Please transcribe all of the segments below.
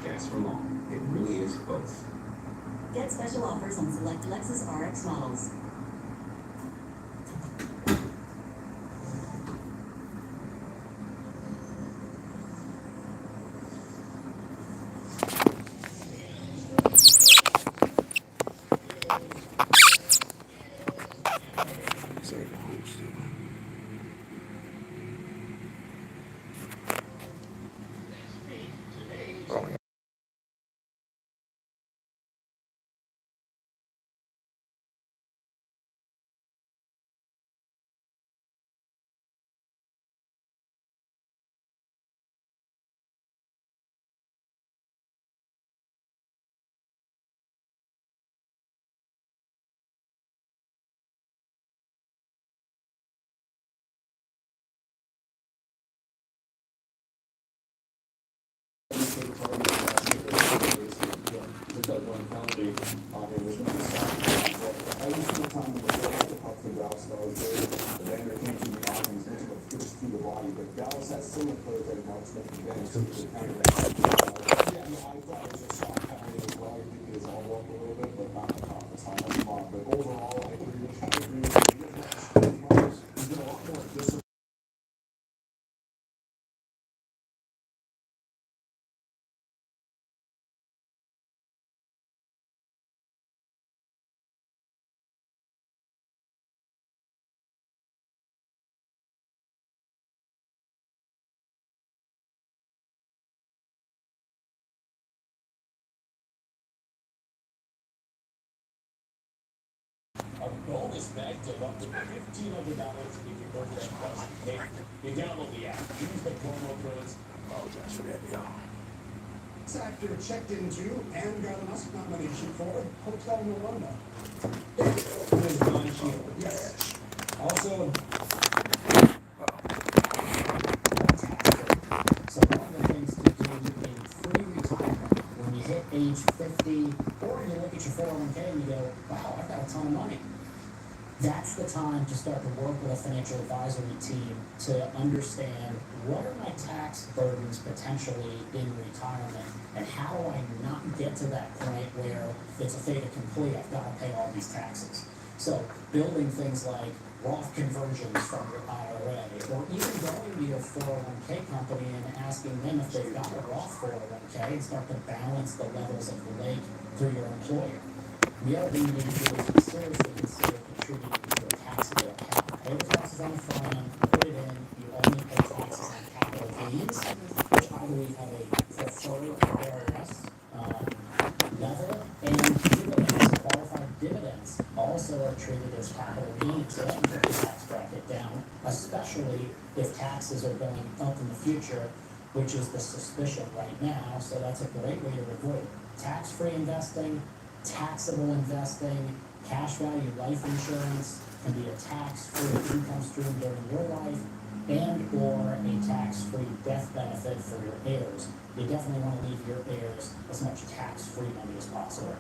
gas for long. It really is both. Get special offers on select Lexus RX models. A bonus bag of up to $1,500 if you go to that plus. Hey, you download the app, use the promo codes. Apologize for that, y'all. This actor checked into and got an Oscar nomination for Hotel Rwanda. There's Don Cheadle. Yes. Also, So one of the things to do in pre-retirement, when you hit age 50, or you look at your 401k and you go, wow, I've got a ton of money. That's the time to start to work with a financial advisory team to understand what are my tax burdens potentially in retirement, and how do I not get to that point where it's a fait accompli, I've got to pay all these taxes. So building things like Roth conversions from your IRA, or even going to your 401k company and asking them if they've got a Roth 401k and start to balance the levels of the lake through your employer. The other thing you need to do is seriously consider contributing to a taxable account. Pay the taxes on the front end, put it in, you only pay taxes on capital gains, which I believe have a preferred IRS level, and dividends, qualified dividends, also are treated as capital gains, so that can put the tax bracket down, especially if taxes are going up in the future, which is the suspicion right now. So that's a great way to avoid tax-free investing, taxable investing, cash value life insurance can be a tax-free income stream during your life, and or a tax-free death benefit for your heirs. You definitely want to leave your heirs as much tax-free money as possible.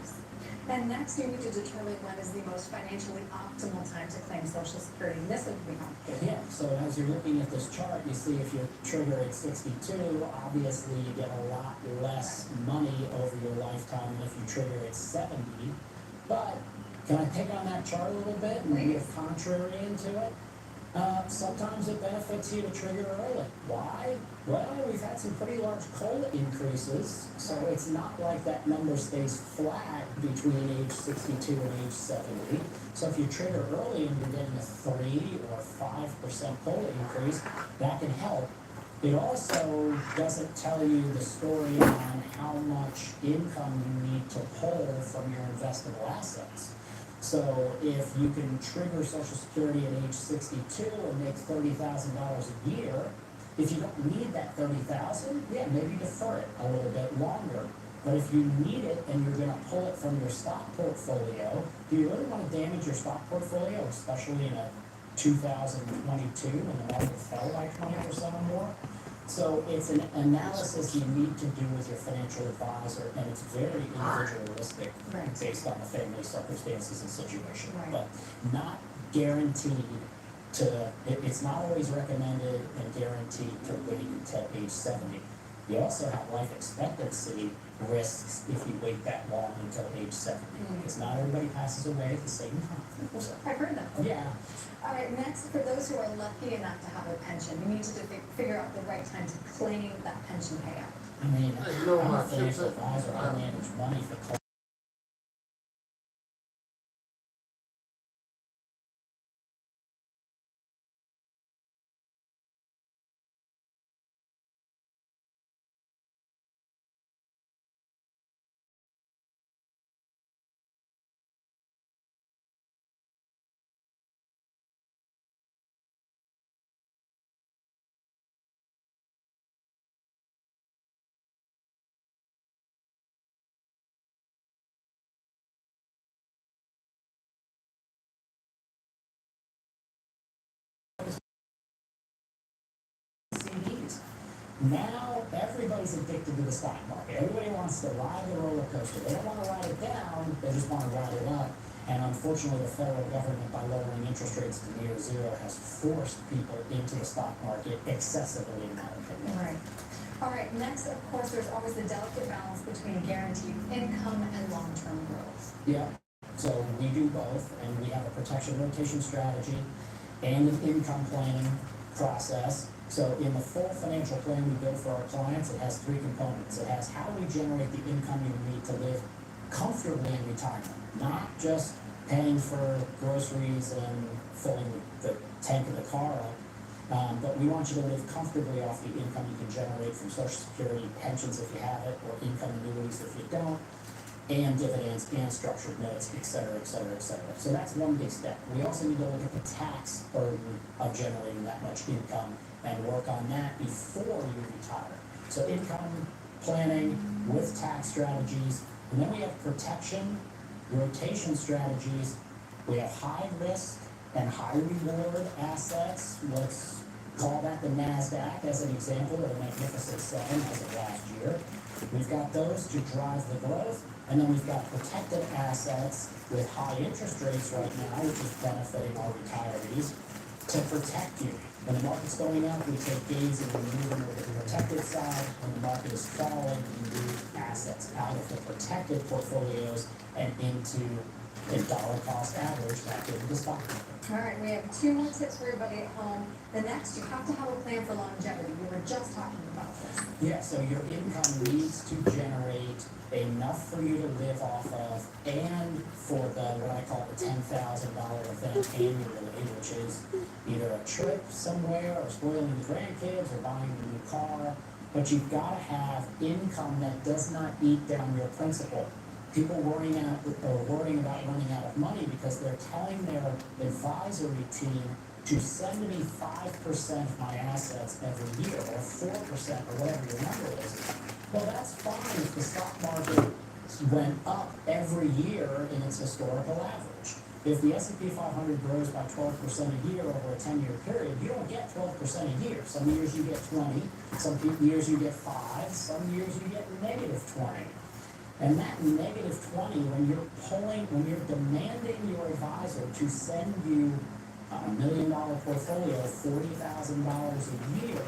And next, you need to determine when is the most financially optimal time to claim Social Security. This would be helpful. Yeah, so as you're looking at this chart, you see if you trigger at 62, obviously you get a lot less money over your lifetime than if you trigger at 70. But can I pick on that chart a little bit and be a contrarian to it? Sometimes it benefits you to trigger early. Why? Well, we've had some pretty large COLA increases, so it's not like that number stays flat between age 62 and age 70. So if you trigger early and you're getting a 3 or 5% COLA increase, that can help. It also doesn't tell you the story on how much income you need to pull from your investable assets. So if you can trigger Social Security at age 62 and make $30,000 a year, if you don't need that $30,000, yeah, maybe defer it a little bit longer. But if you need it and you're going to pull it from your stock portfolio, do you really want to damage your stock portfolio, especially in a 2022 when the market fell by 20% or more? So it's an analysis you need to do with your financial advisor, and it's very individualistic based on the family circumstances and situation, but not guaranteed to, it's not always recommended and guaranteed to wait until age 70. You also have life expectancy risks if you wait that long until age 70, because not everybody passes away at the same time. So, I've heard that. yeah, All right, next, for those who are lucky enough to have a pension, you need to figure out the right time to claim that pension payout. I mean, No, I'm a Mark, financial it's a- advisor, I manage money for clients. CDs. Now everybody's addicted to the stock market. Everybody wants to ride the roller coaster. They don't want to ride it down, they just want to ride it up. And unfortunately, the federal government, by lowering interest rates to near zero, has forced people into the stock market excessively, in my opinion. Right. All right, next, of course, there's always the delicate balance between guaranteed income and long-term growth. Yeah, so we do both, and we have a protection rotation strategy and an income planning process. So in the full financial plan we build for our clients, it has three components. It has how we generate the income you need to live comfortably in retirement, not just paying for groceries and filling the tank of the car up. But we want you to live comfortably off the income you can generate from Social Security, pensions if you have it, or income annuities if you don't, and dividends and structured notes, et cetera, et cetera, et cetera. So that's one big step. We also need to look at the tax burden of generating that much income and work on that before you retire. So income planning with tax strategies, and then we have protection, rotation strategies. We have high risk and high reward assets. Let's call that the NASDAQ as an example, or the Magnificent Seven as of last year. We've got those to drive the growth, and then we've got protected assets with high interest rates right now, which is benefiting our retirees, to protect you. When the market's going up, we take gains and we move them over to the protected side. When the market is falling, we move assets out of the protected portfolios and into a dollar cost average back into the stock market. All right, we have two more tips for everybody at home. The next, you have to have a plan for longevity. We were just talking about this. Yeah, so your income needs to generate enough for you to live off of, and for the, what I call the $10,000 event annually, which is either a trip somewhere, or spoiling the grandkids, or buying a new car. But you've got to have income that does not eat down your principal. People worrying about running out of money because they're telling their advisory team to send me 5% of my assets every year, or 4%, or whatever your number is. Well, that's fine if the stock market went up every year in its historical average. If the S&P 500 grows by 12% a year over a 10-year period, you don't get 12% a year. Some years you get 20, some years you get 5, some years you get negative 20. And that negative 20, when you're demanding your advisor to send you a $1 million portfolio, $40,000 a year,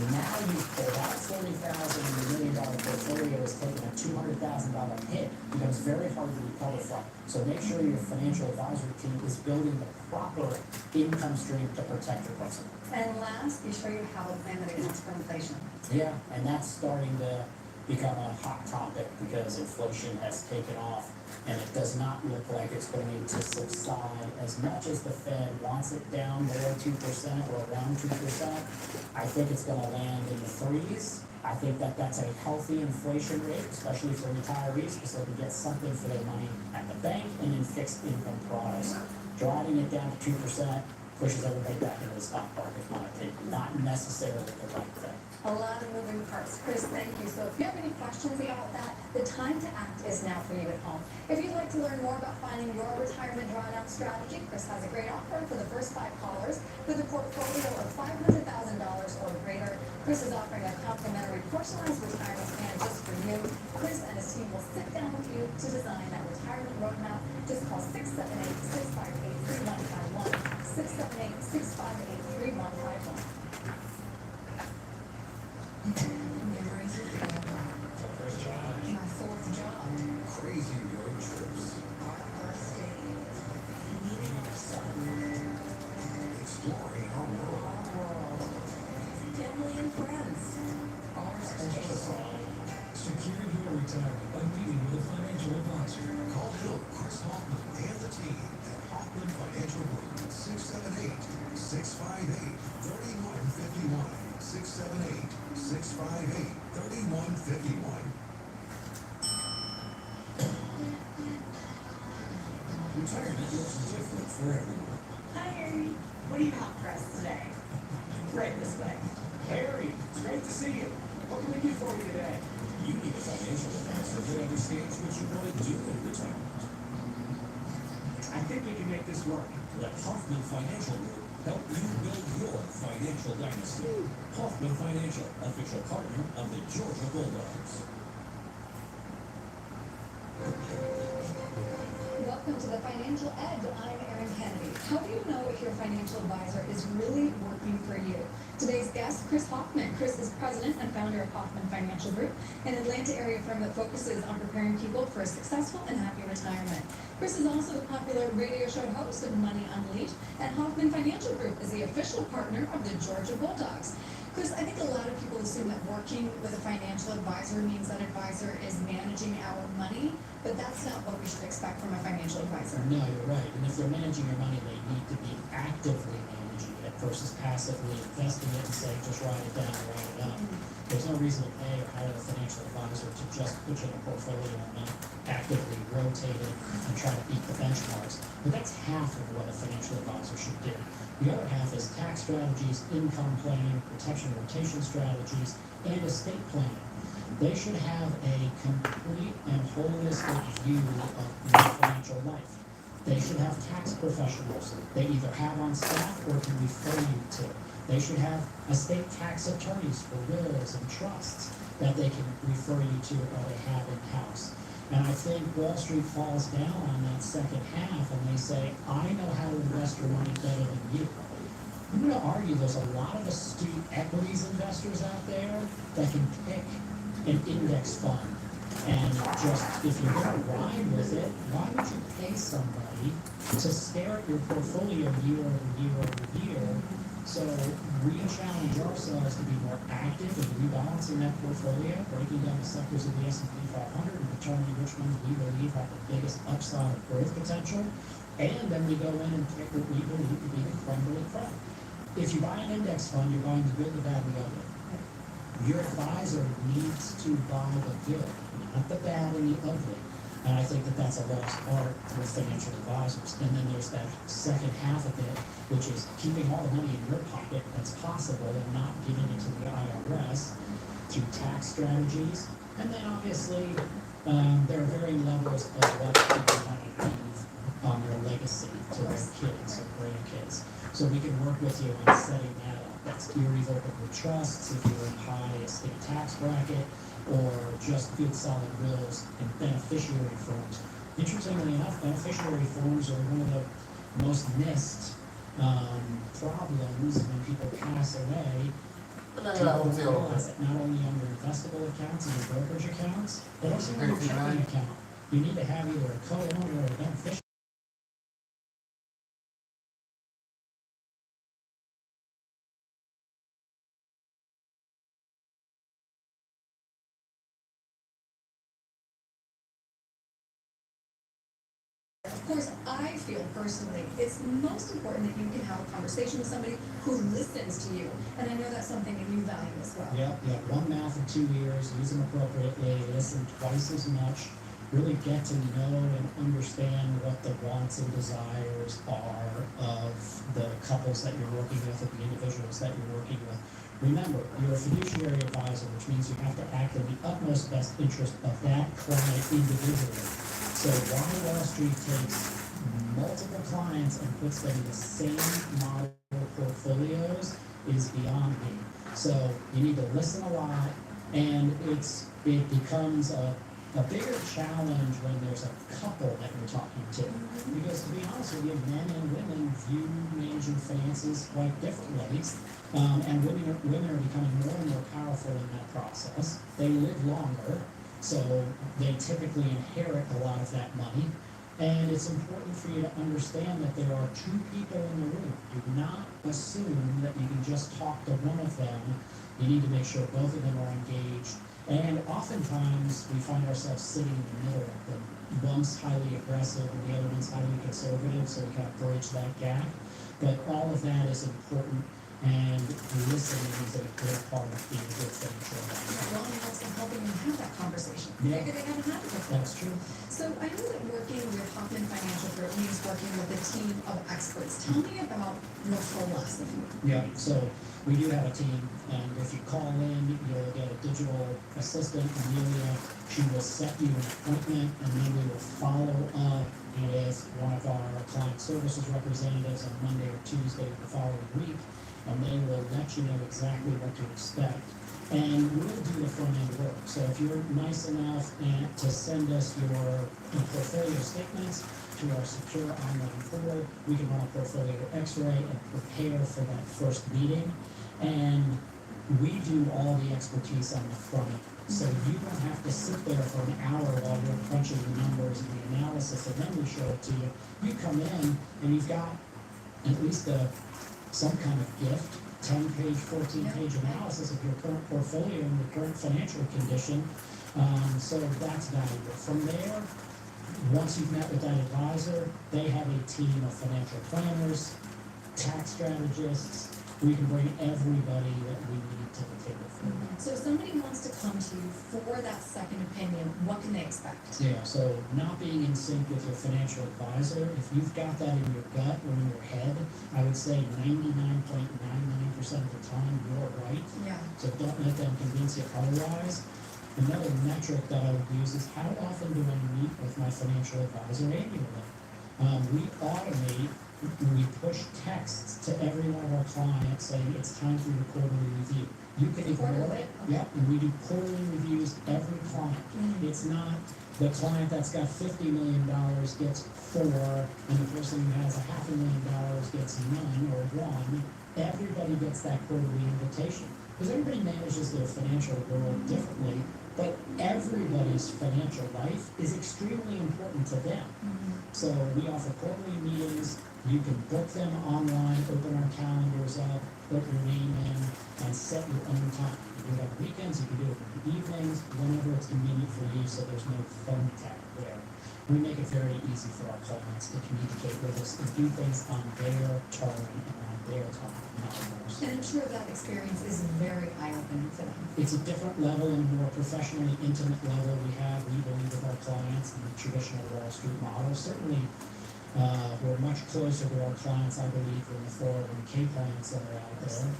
now you've pulled out $40,000 and the $1 million portfolio is taking a $200,000 hit. It becomes very hard to recover from. So make sure your financial advisory team is building the proper income stream to protect your principal. And last, be sure you have a plan that accounts for inflation. Yeah, and that's starting to become a hot topic because inflation has taken off, and it does not look like it's going to subside as much as the Fed wants it down below 2% or around 2%. I think it's going to land in the 3s. I think that that's a healthy inflation rate, especially for retirees, because they can get something for their money at the bank and in fixed income products. Driving it down to 2% pushes everybody back into the stock market, in my opinion. Not necessarily the right thing. A lot of moving parts. Chris, thank you. So if you have any questions about that, the time to act is now for you at home. If you'd like to learn more about finding your retirement drawdown strategy, Chris has a great offer for the first 5 callers with a portfolio of $500,000 or greater. Chris is offering a complimentary personalized retirement plan just for you. Chris and his team will sit down with you to design that retirement roadmap. Just call 678-658-3151, 678-658-3151. retirement by meeting with a financial advisor. Call Bill, Chris Hoffman, and the team at Hoffman Financial Group, 678-658-3151. 678-658-3151. Retirement looks different for everyone. Hi, Harry. What do you have for us today? Right this way. Harry, it's great to see you. What can we do for you today? You need a financial advisor that understands what you want to do in retirement. I think we can make this work. Let Hoffman Financial Group help you build your financial dynasty. Hoffman Financial, official partner of the Georgia Bulldogs. Welcome to the Financial Edge. I'm Erin Kennedy. How do you know if your financial advisor is really working for you? Today's guest, Chris Hoffman. Chris is president and founder of Hoffman Financial Group, an Atlanta area firm that focuses on preparing people for a successful and happy retirement. Chris is also the popular radio show host of Money Unleashed, and Hoffman Financial Group is the official partner of the Georgia Bulldogs. Chris, I think a lot of people assume that working with a financial advisor means that advisor is managing our money, but that's not what we should expect from a financial advisor. No, you're right. And if they're managing your money, they need to be actively managing it versus passively investing it and saying, just write it down or write it up. There's no reason to pay or hire a financial advisor to just put you in a portfolio and actively rotate it and try to beat the benchmarks. But that's half of what a financial advisor should do. The other half is tax strategies, income planning, protection rotation strategies, and estate planning. They should have a complete and holistic view of your financial life. They should have tax professionals they either have on staff or can refer you to. They should have estate tax attorneys for wills and trusts that they can refer you to or they have in-house. And I think Wall Street falls down on that second half and they say, I know how to invest your money better than you. I'm going to argue there's a lot of astute equities investors out there that can pick an index fund and just, if you're going to ride with it, why would you pay somebody to stare at your portfolio year over year over year? So we challenge ourselves to be more active in rebalancing that portfolio, breaking down the sectors of the S&P 500 and determining which ones we believe have the biggest upside of growth potential. And then we go in and pick what we believe to be the creme de la creme. If you buy an index fund, you're buying the good, the bad, and the ugly. Your advisor needs to buy the good, not the bad and the ugly. And I think that that's a lost art with financial advisors. And then there's that second half of it, which is keeping all the money in your pocket that's possible and not giving it to the IRS through tax strategies. And then obviously, there are varying levels of what people want to leave on their legacy to their kids or grandkids. So we can work with you on setting that up. That's irrevocable trusts if you're in high estate tax bracket, or just good solid wills and beneficiary forms. Interestingly enough, beneficiary forms are one of the most missed problems when people pass away. People realize that not only on your investable accounts and your brokerage accounts, but also on your checking account, you need to have either a co-owner or a beneficiary. Of course, I feel personally it's most important that you can have a conversation with somebody who listens to you. And I know that's something that you value as well. Yep, one mouth and 2 ears, use them appropriately, listen twice as much, really get to know and understand what the wants and desires are of the couples that you're working with, of the individuals that you're working with. Remember, you're a fiduciary advisor, which means you have to act in the utmost best interest of that client individually. So why Wall Street takes multiple clients and puts them in the same model portfolios is beyond me. So you need to listen a lot, and it becomes a bigger challenge when there's a couple that you're talking to. Because to be honest with you, men and women view managing finances quite differently. And women are becoming more and more powerful in that process. They live longer. So they typically inherit a lot of that money. And it's important for you to understand that there are two people in the room. Do not assume that you can just talk to one of them. You need to make sure both of them are engaged And oftentimes, we find ourselves sitting in the middle. The one's highly aggressive and the other one's highly conservative, so we kind of bridge that gap. But all of that is important, and listening is a big part of being a good financial advisor. Well, and also helping them have that conversation. Yeah. Maybe they haven't had it before. That's true. So I know that working with Hoffman Financial Group means working with a team of experts. Tell me about your full lesson. Yeah, so we do have a team, and if you call in, you'll get a digital assistant, Amelia. She will set you an appointment, and then we will follow up with one of our client services representatives on Monday or Tuesday of the following week, and they will let you know exactly what to expect. And we'll do the front end work. So if you're nice enough to send us your portfolio statements to our secure online portal, we can run a portfolio x-ray and prepare for that first meeting. And we do all the expertise on the front end. So you don't have to sit there for an hour while we're crunching the numbers and the analysis, and then we show it to you. You come in and you've got at least some kind of gift, 10-page, 14-page analysis of your current portfolio and your current financial condition. So that's valuable. From there, once you've met with that advisor, they have a team of financial planners, tax strategists. We can bring everybody that we need to the table for that. So if somebody wants to come to you for that second opinion, what can they expect? Yeah, so not being in sync with your financial advisor, if you've got that in your gut or in your head, I would say 99.99% of the time you're right. Yeah. So don't let them convince you otherwise. Another metric that I would use is how often do I meet with my financial advisor annually? We automate, we push texts to every one of our clients saying it's time for your quarterly review. You can ignore Quarterly? it. Okay. Yeah, and we do quarterly reviews every client. It's not the client that's got $50 million gets 4, and the person who has $500,000 gets none or 1. Everybody gets that quarterly invitation. Because everybody manages their financial world differently, but everybody's financial life is extremely important to them. So we offer quarterly meetings. You can book them online, open our calendars up, put your name in, and set your own time. You can do it on weekends, you can do it in the evenings, whenever it's convenient for you, so there's no phone tap there. We make it very easy for our clients to communicate with us and do things on their turn and on their time, not ours. And I'm sure that experience is very eye-opening for them. It's a different level and more professionally intimate level we believe, with our clients than the traditional Wall Street model. Certainly, we're much closer to our clients, I believe, than the 401k plans that are out there.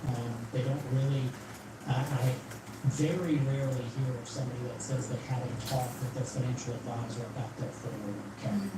They don't really, I very rarely hear of somebody that says they had a talk with their financial advisor about their 401k.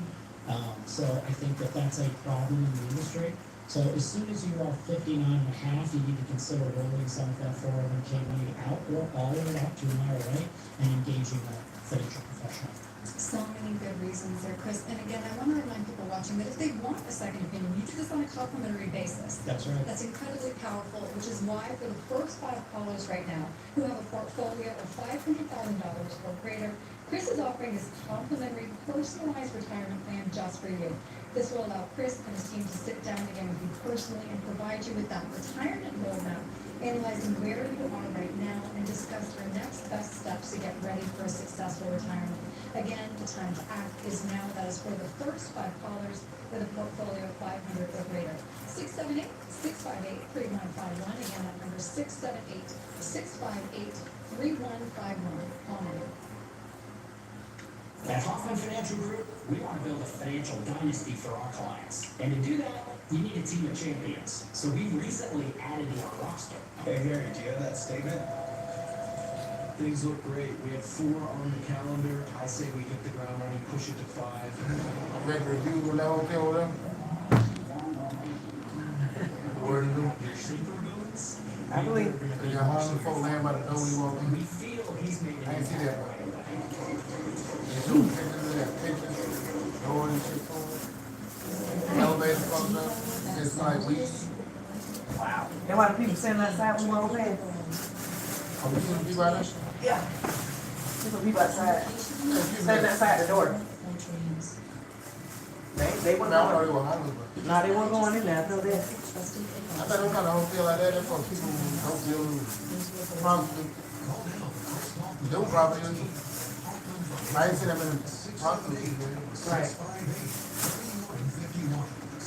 So I think that that's a problem in the industry. So as soon as you are 59 and a half, you need to consider rolling some of that 401k money out or all of it out to an IRA and engaging a financial professional. So many good reasons there, Chris. And again, I want to remind people watching that if they want a second opinion, you do this on a complimentary basis. That's right. That's incredibly powerful, which is why for the first 5 callers right now who have a portfolio of $500,000 or greater, Chris is offering this complimentary personalized retirement plan just for you. This will allow Chris and his team to sit down again with you personally and provide you with that retirement roadmap, analyzing where you are right now and discuss your next best steps to get ready for a successful retirement. Again, the time to act is now. That is for the first 5 callers with a portfolio of 500 or greater. 678-658-3151. Again, that number is 678-658-3151. Call me. At Hoffman Financial Group, we want to build a financial dynasty for our clients. And to do that, you need a team of champions. So we've recently added to our roster. Hey Gary, do you have that statement? Things look great. We have 4 on the calendar. I say we hit the ground running, push it to 5. Ready to review with that hotel with them? Word of them? Your sleeper goods? I believe. Cause your Harlem folk land by the door you walk in. We feel he's made it. I ain't see that. right away. They show pictures of that pictures. Door and shit for it. Elevator fucked up. It's like we. Wow. There why the people standing outside when we walk past. Are we gonna be by that? Yeah. There's some people outside. Standing outside the door. They I weren't thought going. they were Hollywood. No, they weren't going in there. I know that. I thought them kind of hotel like that, that's for people who don't deal with probably. Call now for a small They were probably in. I didn't see them in the hospital. Right.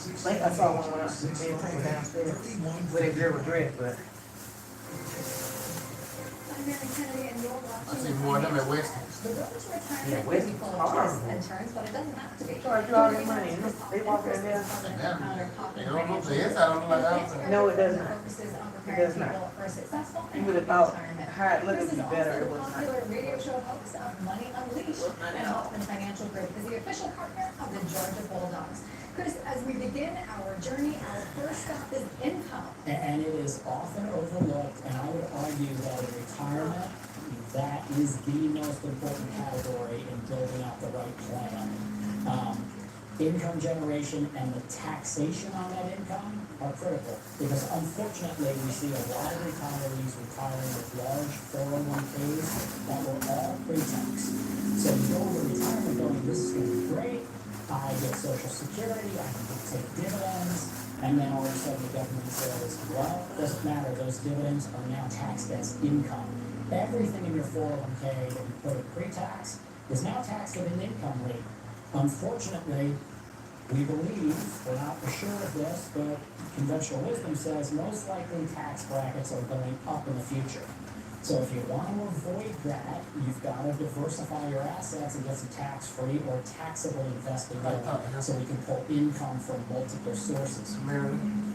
I think I saw one when I was being taken downstairs with a girl with dread, but I'm Mary Kennedy, and you're watching. I see more of them at Weston. The road to retirement Yeah, may Weston's be full of hard. twists and turns, but it doesn't have to be. charge you all that money, and they walk in there. They don't look, the inside don't look like outside. No, it does not. Focuses on It preparing does not. people for a successful You and would have happy thought retirement. how it looked Chris would is be better. also It the was not. popular radio show host of Money Unleashed, and Hoffman Financial Group is the official partner of the Georgia Bulldogs. Chris, as we begin our journey, our first stop is income. And it is often overlooked, and I would argue that in retirement, that is the most important category in building out the right plan. Income generation and the taxation on that income are critical, because unfortunately, we see a lot of retirees retiring with large 401ks that were all pre-tax. So you go into retirement going, this is gonna be great, I get social security, I can take dividends, and then all of a sudden the government says, well, doesn't matter, those dividends are now taxed as income. Everything in your 401k that you put in pre-tax is now taxed at an income rate. Unfortunately, we believe, we're not for sure of this, but conventional wisdom says most likely tax brackets are going up in the future. So if you want to avoid that, you've got to diversify your assets and get some tax-free or taxable investing going, so we can pull income from multiple sources.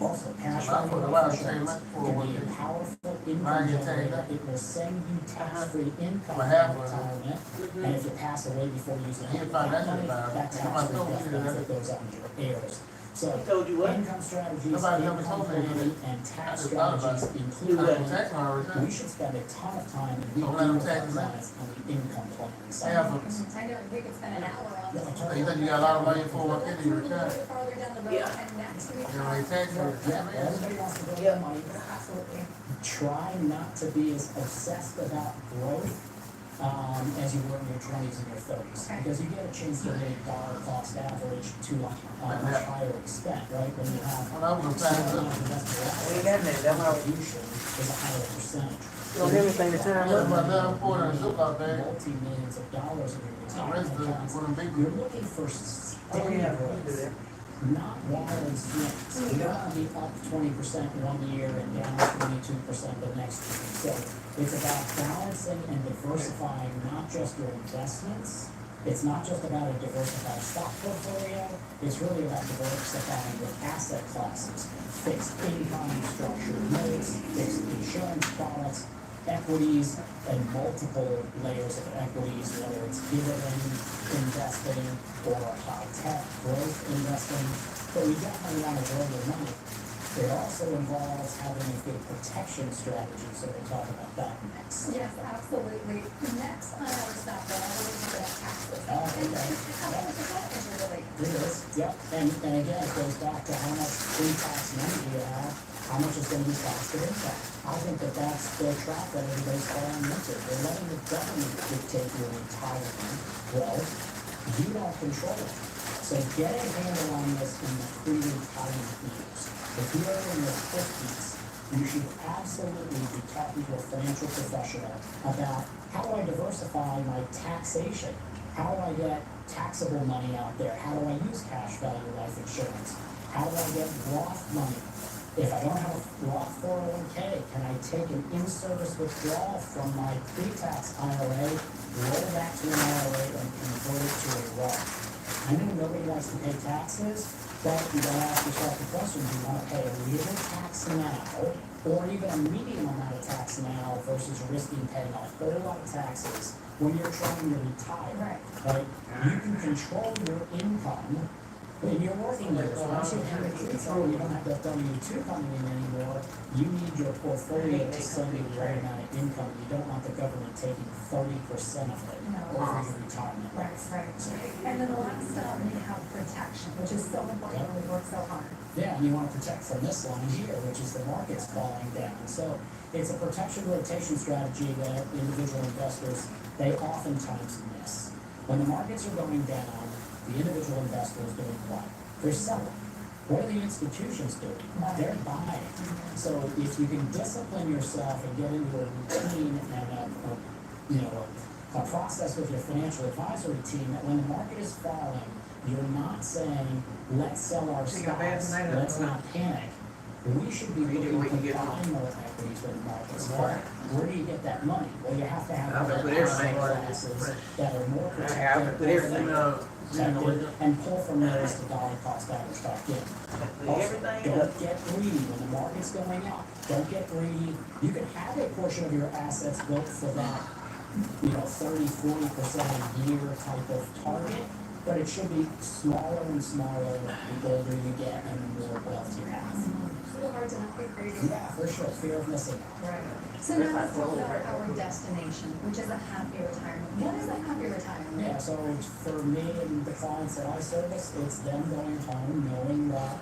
Also, cash value life insurance can be a powerful income generator. It will send you tax-free income in retirement, and if you pass away before using that money, that tax-free death benefit goes on to your heirs. So, told you what? income strategies, Nobody never income told me planning, that. and I tax just thought about strategies it. include I'm taxing my we return. should spend a ton of time, and we do Don't let them with our tax me. clients on the income planning side. Yeah, I but know we could spend an hour on this. you think you got a lot of money for what Let's in your move a little return? bit farther down the road, Yeah. and next we You know, have. they tax you. Yeah, everybody wants to build their money. Absolutely. Try not to be as obsessed about growth as you were in your 20s and your 30s. Okay. Because you get a chance to make dollar cost average to a much higher extent, right? When you have When I was a certain pastor, amount of investable We ain't got that. That's why contribution is a higher percentage. you don't have anything to turn that's up. my damn quarter and soup out there. Multi-millions of dollars in your The rest retirement of accounts. one of them big You're groups. looking for Oh, steady yeah, we do growth, that. not wild and swings. You don't want to be up 20% one year and down 22% the next year. So it's about balancing and diversifying not just your investments. It's not just about a diversified stock portfolio. It's really about diversifying your asset classes, fixed income, structured notes, fixed insurance products, equities, and multiple layers of equities, whether it's dividend investing or high-tech growth investing. But we definitely want to grow your money. It also involves having a good protection strategy, so we'll talk about that next. Yes, absolutely. Next on our stop, we're going to get taxes. Oh, And okay. how much is that usually? It is, yep, and again, it goes back to how much pre-tax money do you have, how much is gonna be taxed at income. I think that that's the trap that everybody's falling into. They're letting the government dictate your retirement wealth. You don't control it. So get a handle on this in the pre-retirement years. If you're in your 50s, you should absolutely be talking to a financial professional about how do I diversify my taxation? How do I get taxable money out there? How do I use cash value life insurance? How do I get Roth money? If I don't have a Roth 401k, can I take an in-service withdrawal from my pre-tax IRA, roll that to an IRA, and convert it to a Roth? I know nobody wants to pay taxes, but you gotta ask yourself the question, do you wanna pay a little tax now, or even a medium amount of tax now versus risking paying a whole lot of taxes when you're trying to retire, right? You can control your income in your working years. Once you hit your you don't have that W-2 coming in anymore, you need your portfolio to send you the right amount of income. You don't want the government taking 30% of it over your retirement. Right, right. And then the last stop, we have protection, which is so important when we work so hard. Yeah, and you want to protect from this line here, which is the market's falling down. So it's a protection rotation strategy that individual investors, they oftentimes miss. When the markets are going down, the individual investor is doing what? They're selling. What are the institutions doing? They're buying. So if you can discipline yourself and get into a routine and a you know, a process with your financial advisory team that when the market is falling, you're not saying, let's sell our So you got bad stocks, tonight, let's not panic. We should be What do you do looking when to you get buy more equities when the market's Good falling. morning. Where do you get that money? Well, you have to have I've other put asset everything. classes that are more I protected, put everything. protected, and pull from those to dollar cost average back in. Also, Everything. don't get greedy when the market's going up. Don't get greedy. You can have a portion of your assets built for that, 30-40% a year type of target, but it should be smaller and smaller the older you get and the more wealth you have. It's a little hard to not get greedy. Yeah, for sure. Fear of missing out. Right. So now let's talk about our destination, which is a happy retirement. What is a happy retirement? Yeah, so for me and the clients that I service, it's them going home knowing that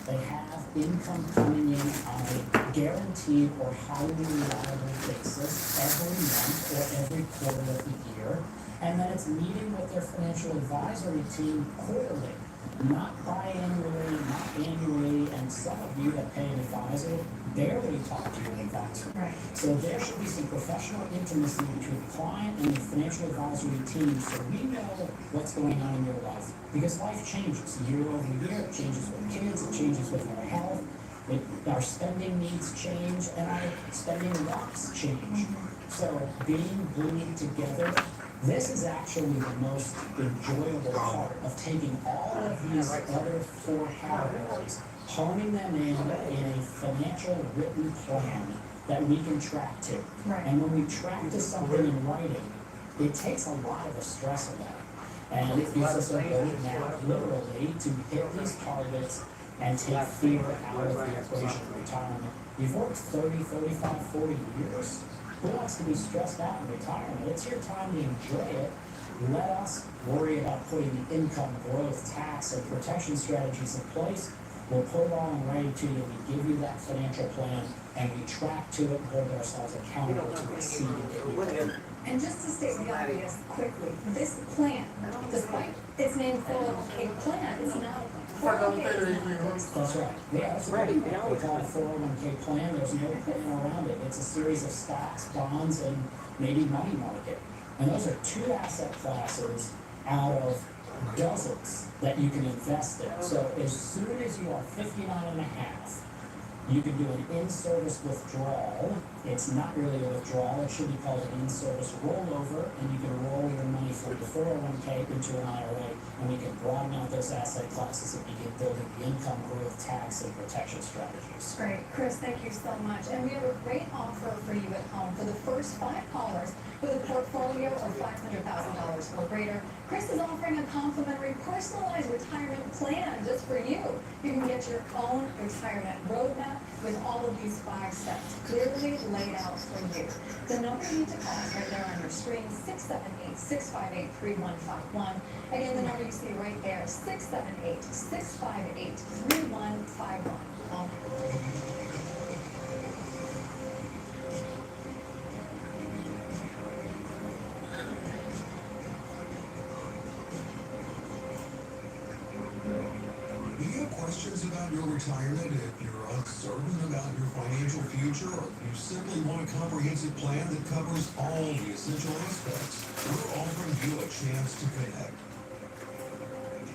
they have income coming in on a guaranteed or highly reliable basis every month or every quarter of the year. And then it's meeting with their financial advisory team quarterly, not biannually, not annually, and some of you that pay an advisor barely talk to your advisor. Right. So there should be some professional intimacy between the client and the financial advisory team so we know what's going on in your life. Because life changes year over year, it changes with kids, it changes with our health, our spending needs change, and our spending wants change. So being glued together, this is actually the most enjoyable part of taking all of these other four categories, honing them in a financial written plan that we can track to. Right. And when we track to something in writing, it takes a lot of the stress away. And it gives us a roadmap, literally, to hit these targets and take fear out of the equation of retirement. You've worked 30, 35, 40 years. Who wants to be stressed out in retirement? It's your time to enjoy it. Let us worry about putting the income, growth, tax, and protection strategies in place. We'll put it all in writing to you. We give you that financial plan, and we track to it and hold ourselves accountable to exceed it. And just to state the obvious quickly, this plan, despite its name 401k plan, is not a plan. 401k is not a plan. That's right. Yeah, that's right. We call it 401k plan. There's no plan around it. It's a series of stocks, bonds, and maybe money market. And those are two asset classes out of dozens that you can invest in. So as soon as you are 59 and a half, you can do an in-service withdrawal. It's not really a withdrawal. It should be called an in-service rollover, and you can roll your money from the 401k into an IRA, and we can broaden out those asset classes and begin building the income, growth, tax, and protection strategies. Great. Chris, thank you so much. And we have a great offer for you at home. For the first 5 callers with a portfolio of $500,000 or greater, Chris is offering a complimentary personalized retirement plan just for you. You can get your own retirement roadmap with all of these 5 steps clearly laid out for you. The number you need to call is right there on your screen, 678-658-3151. Again, the number you see right there, 678-658-3151. Do you have questions about your retirement? If you're uncertain about your financial future, or you simply want a comprehensive plan that covers all the essential aspects, we're offering you a chance to connect.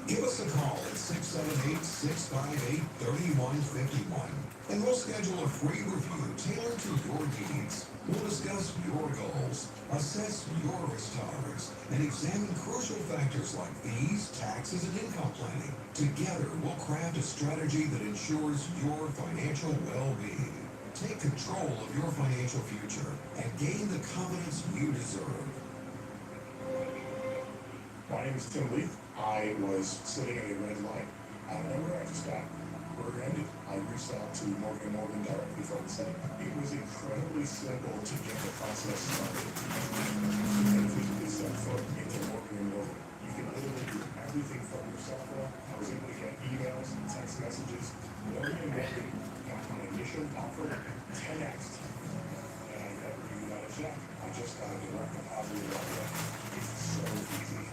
Give us a call at 678-658-3151, and we'll schedule a free review tailored to your needs. We'll discuss your goals, assess your risk tolerance, and examine crucial factors like fees, taxes, and income planning. Together, we'll craft a strategy that ensures your financial well-being. Take control of your financial future and gain the confidence you deserve. My name is Tim Leaf. I was sitting at a red light. Out of nowhere, I just got rear-ended. I reached out to Morgan & Morgan directly from the city. It was incredibly simple to get the process started. And if we can set foot into Morgan & Morgan, you can literally do everything from your cell phone. I was able to get emails and text messages. Morgan & Morgan got my initial offer 10x. And I never even got a check. I just got a direct deposit right there. It's so easy.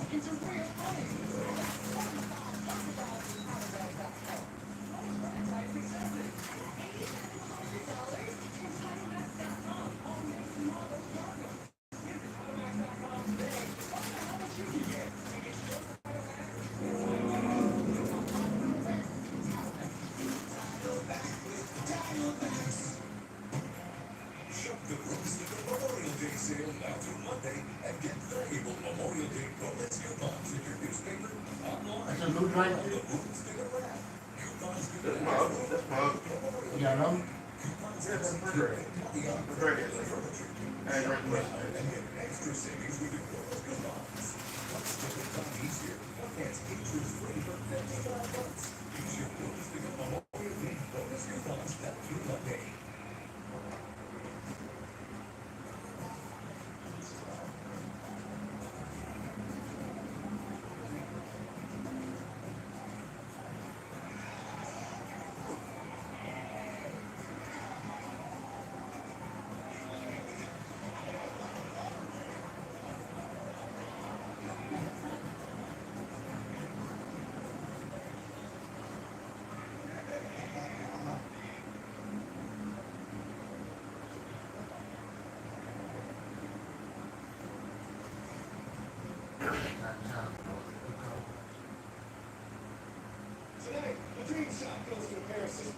It's your valuable Memorial Day bonus coupons in your newspaper, online. That's a new drink? Stick around. Coupons to This mug, this mug. You got them? Coupons Yes, to I'm refrigerated. Refrigerated. I ain't drinking this. and get extra savings with your bonus coupons. Plus, get the time easier. It's interest free for 55 months. Use your bonus to get Memorial Day bonus coupons back through Monday. Tonight, the dream shot goes to a pair of sisters.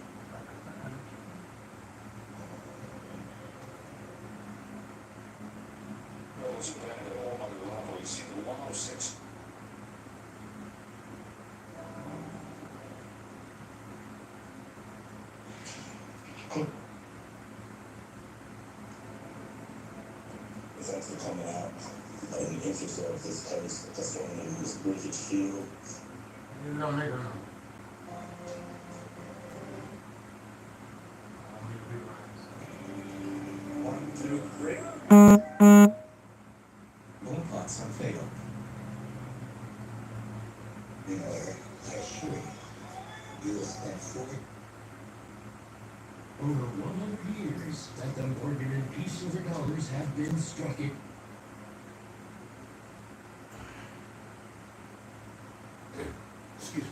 Those who have at all other level, you see the 106. It's actually coming out in the interest of this case, the custodian who's Bridget Shield. You don't need to know. 1, 2, 3. Boom plots are fatal. You know, history. U.S. and 40. Over 100 years that the Morgan and Peace silver dollars have been struck it. Excuse me.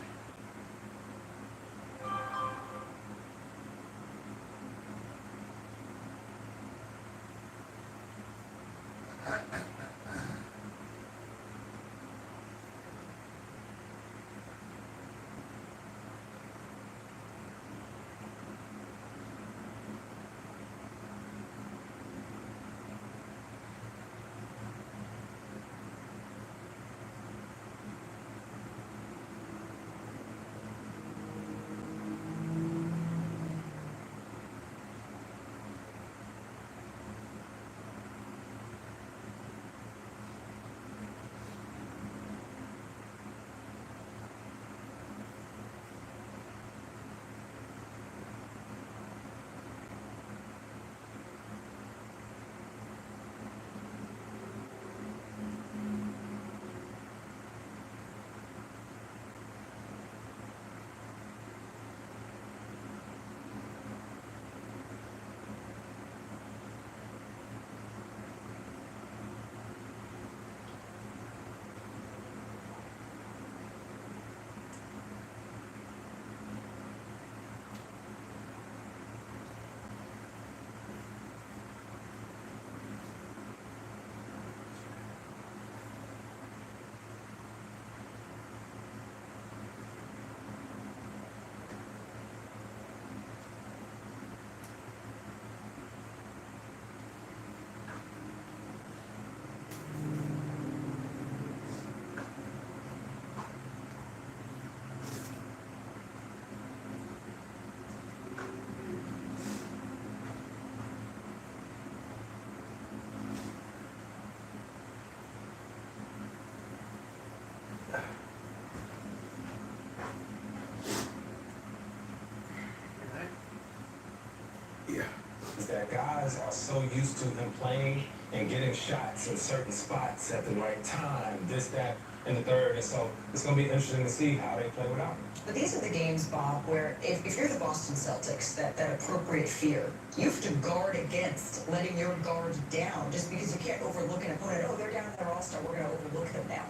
That guys are so used to him playing and getting shots in certain spots at the right time, this, that, and the third. And so it's going to be interesting to see how they play without him. But these are the games, Bob, where if you're the Boston Celtics, that appropriate fear, you have to guard against letting your guard down just because you can't overlook an opponent. Oh, they're down in their all-star, we're going to overlook them now.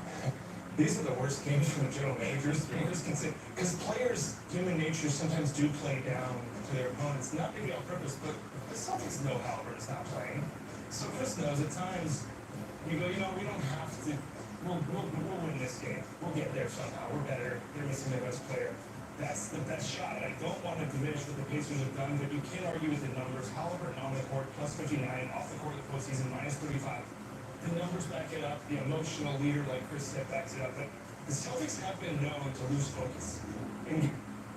These are the worst games from general managers. Because players, human nature, sometimes do play down to their opponents, not maybe on purpose, but the Celtics know Halliburton's not playing. So Chris knows at times, you go, we don't have to, we'll win this game. We'll get there somehow. We're better. They're missing their best player. That's the best shot. I don't want to diminish what the Pacers have done, but you can't argue with the numbers. Halliburton on the court, plus 59, off the court in the postseason, minus 35. The numbers back it up. The emotional leader, like Chris said, backs it up. But the Celtics have been known to lose focus. And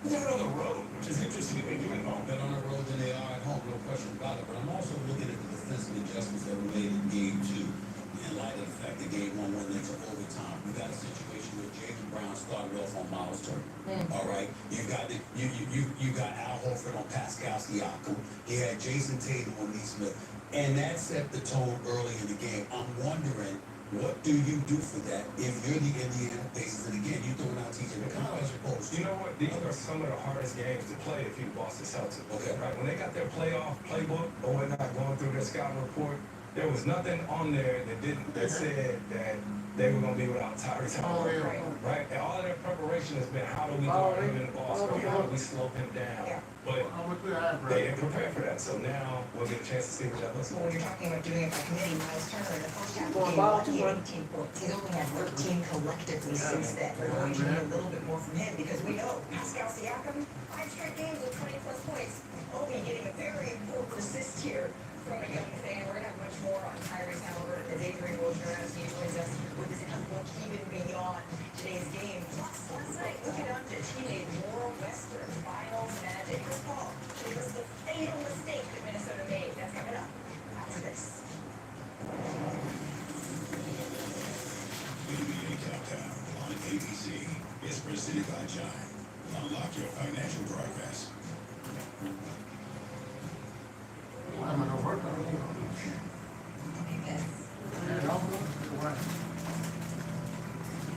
they're on the road, which is interesting. They do it at home. Better on the road than they are at home, no question about it. But I'm also looking at the defensive adjustments that were made in game 2. In light of the fact that game 1 went into overtime, we got a situation where Jaylen Brown started off on Miles Turner. All right, you got Al Horford on Pascal Siakam. You had Jason Tatum on Neesmith, and that set the tone early in the game. I'm wondering, what do you do for that if you're the Indiana Pacers? And again, you throwing out TJ McConnell as opposed to. You know what? These are some of the hardest games to play if you Boston Celtics. Okay. Right? When they got their playoff playbook or whatnot going through their scouting report, there was nothing on there that said that they were going to be without Tyrese Halliburton. Right? And all of their preparation has been how do we guard him in the Boston? How do we slow him down? Yeah. But they didn't prepare for that. So now we'll get a chance to see what that looks Well, like. when you're talking about doing it by committee, Miles Turner in the first half of Going game ball 1, he to had 18 points. He's only had 13 collectively since then. We're going to need a little bit more from him because we know Pascal Siakam, 5 straight games with 20-plus points. Obi getting a very important assist here from a young fan. We're going to have much more on Tyrese Halliburton as Adrian Wojnarowski joins us with his outlook even beyond today's game. Plus, last night, looking up to teammate Laurel Western, finals magic. Chris Paul showed us the fatal mistake that Minnesota made. That's coming up after this. NBA Countdown on ABC is presented by Chime. Unlock your financial progress. You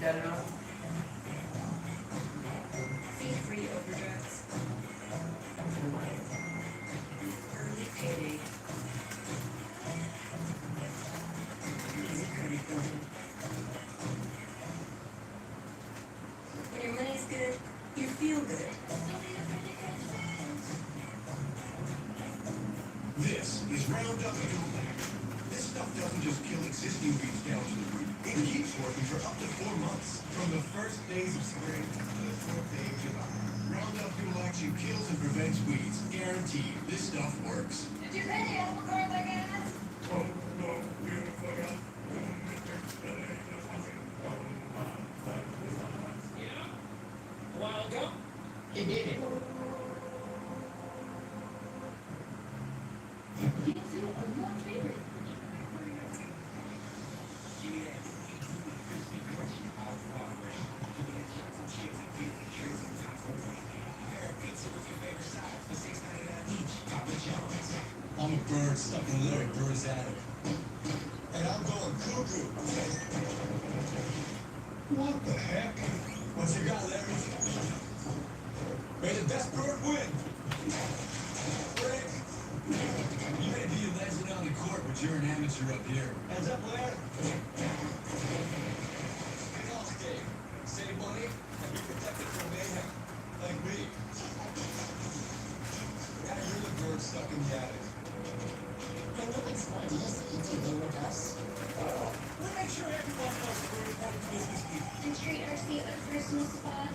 got it on? Fee-free overdrafts. Early payday. Easy credit building. When your money's good, you feel good. This is Roundup Impact. This stuff doesn't just kill existing weeds down to the root. It keeps working for up to 4 months. From the first days of spring to the 4th day of July. Roundup Dual Action kills and prevents weeds. Guaranteed. This stuff works. Did you say the apple cart like that? Oh, no, beautiful. A while ago, He did it. I'm a bird stuck in Larry Bird's attic. And I'm going cuckoo. What the heck? What you got, Larry? May the best bird win. Rick, you may be a legend on the court, but you're an amateur up here. Heads up, Larry. Hey, off, Dave. Save money and be protected from mayhem. Like me. Yeah, you're the bird stuck in the attic. I know it's fun to just eat today with us. We'll make sure everyone knows that we're important business people. And treat our seat like Christmas spot.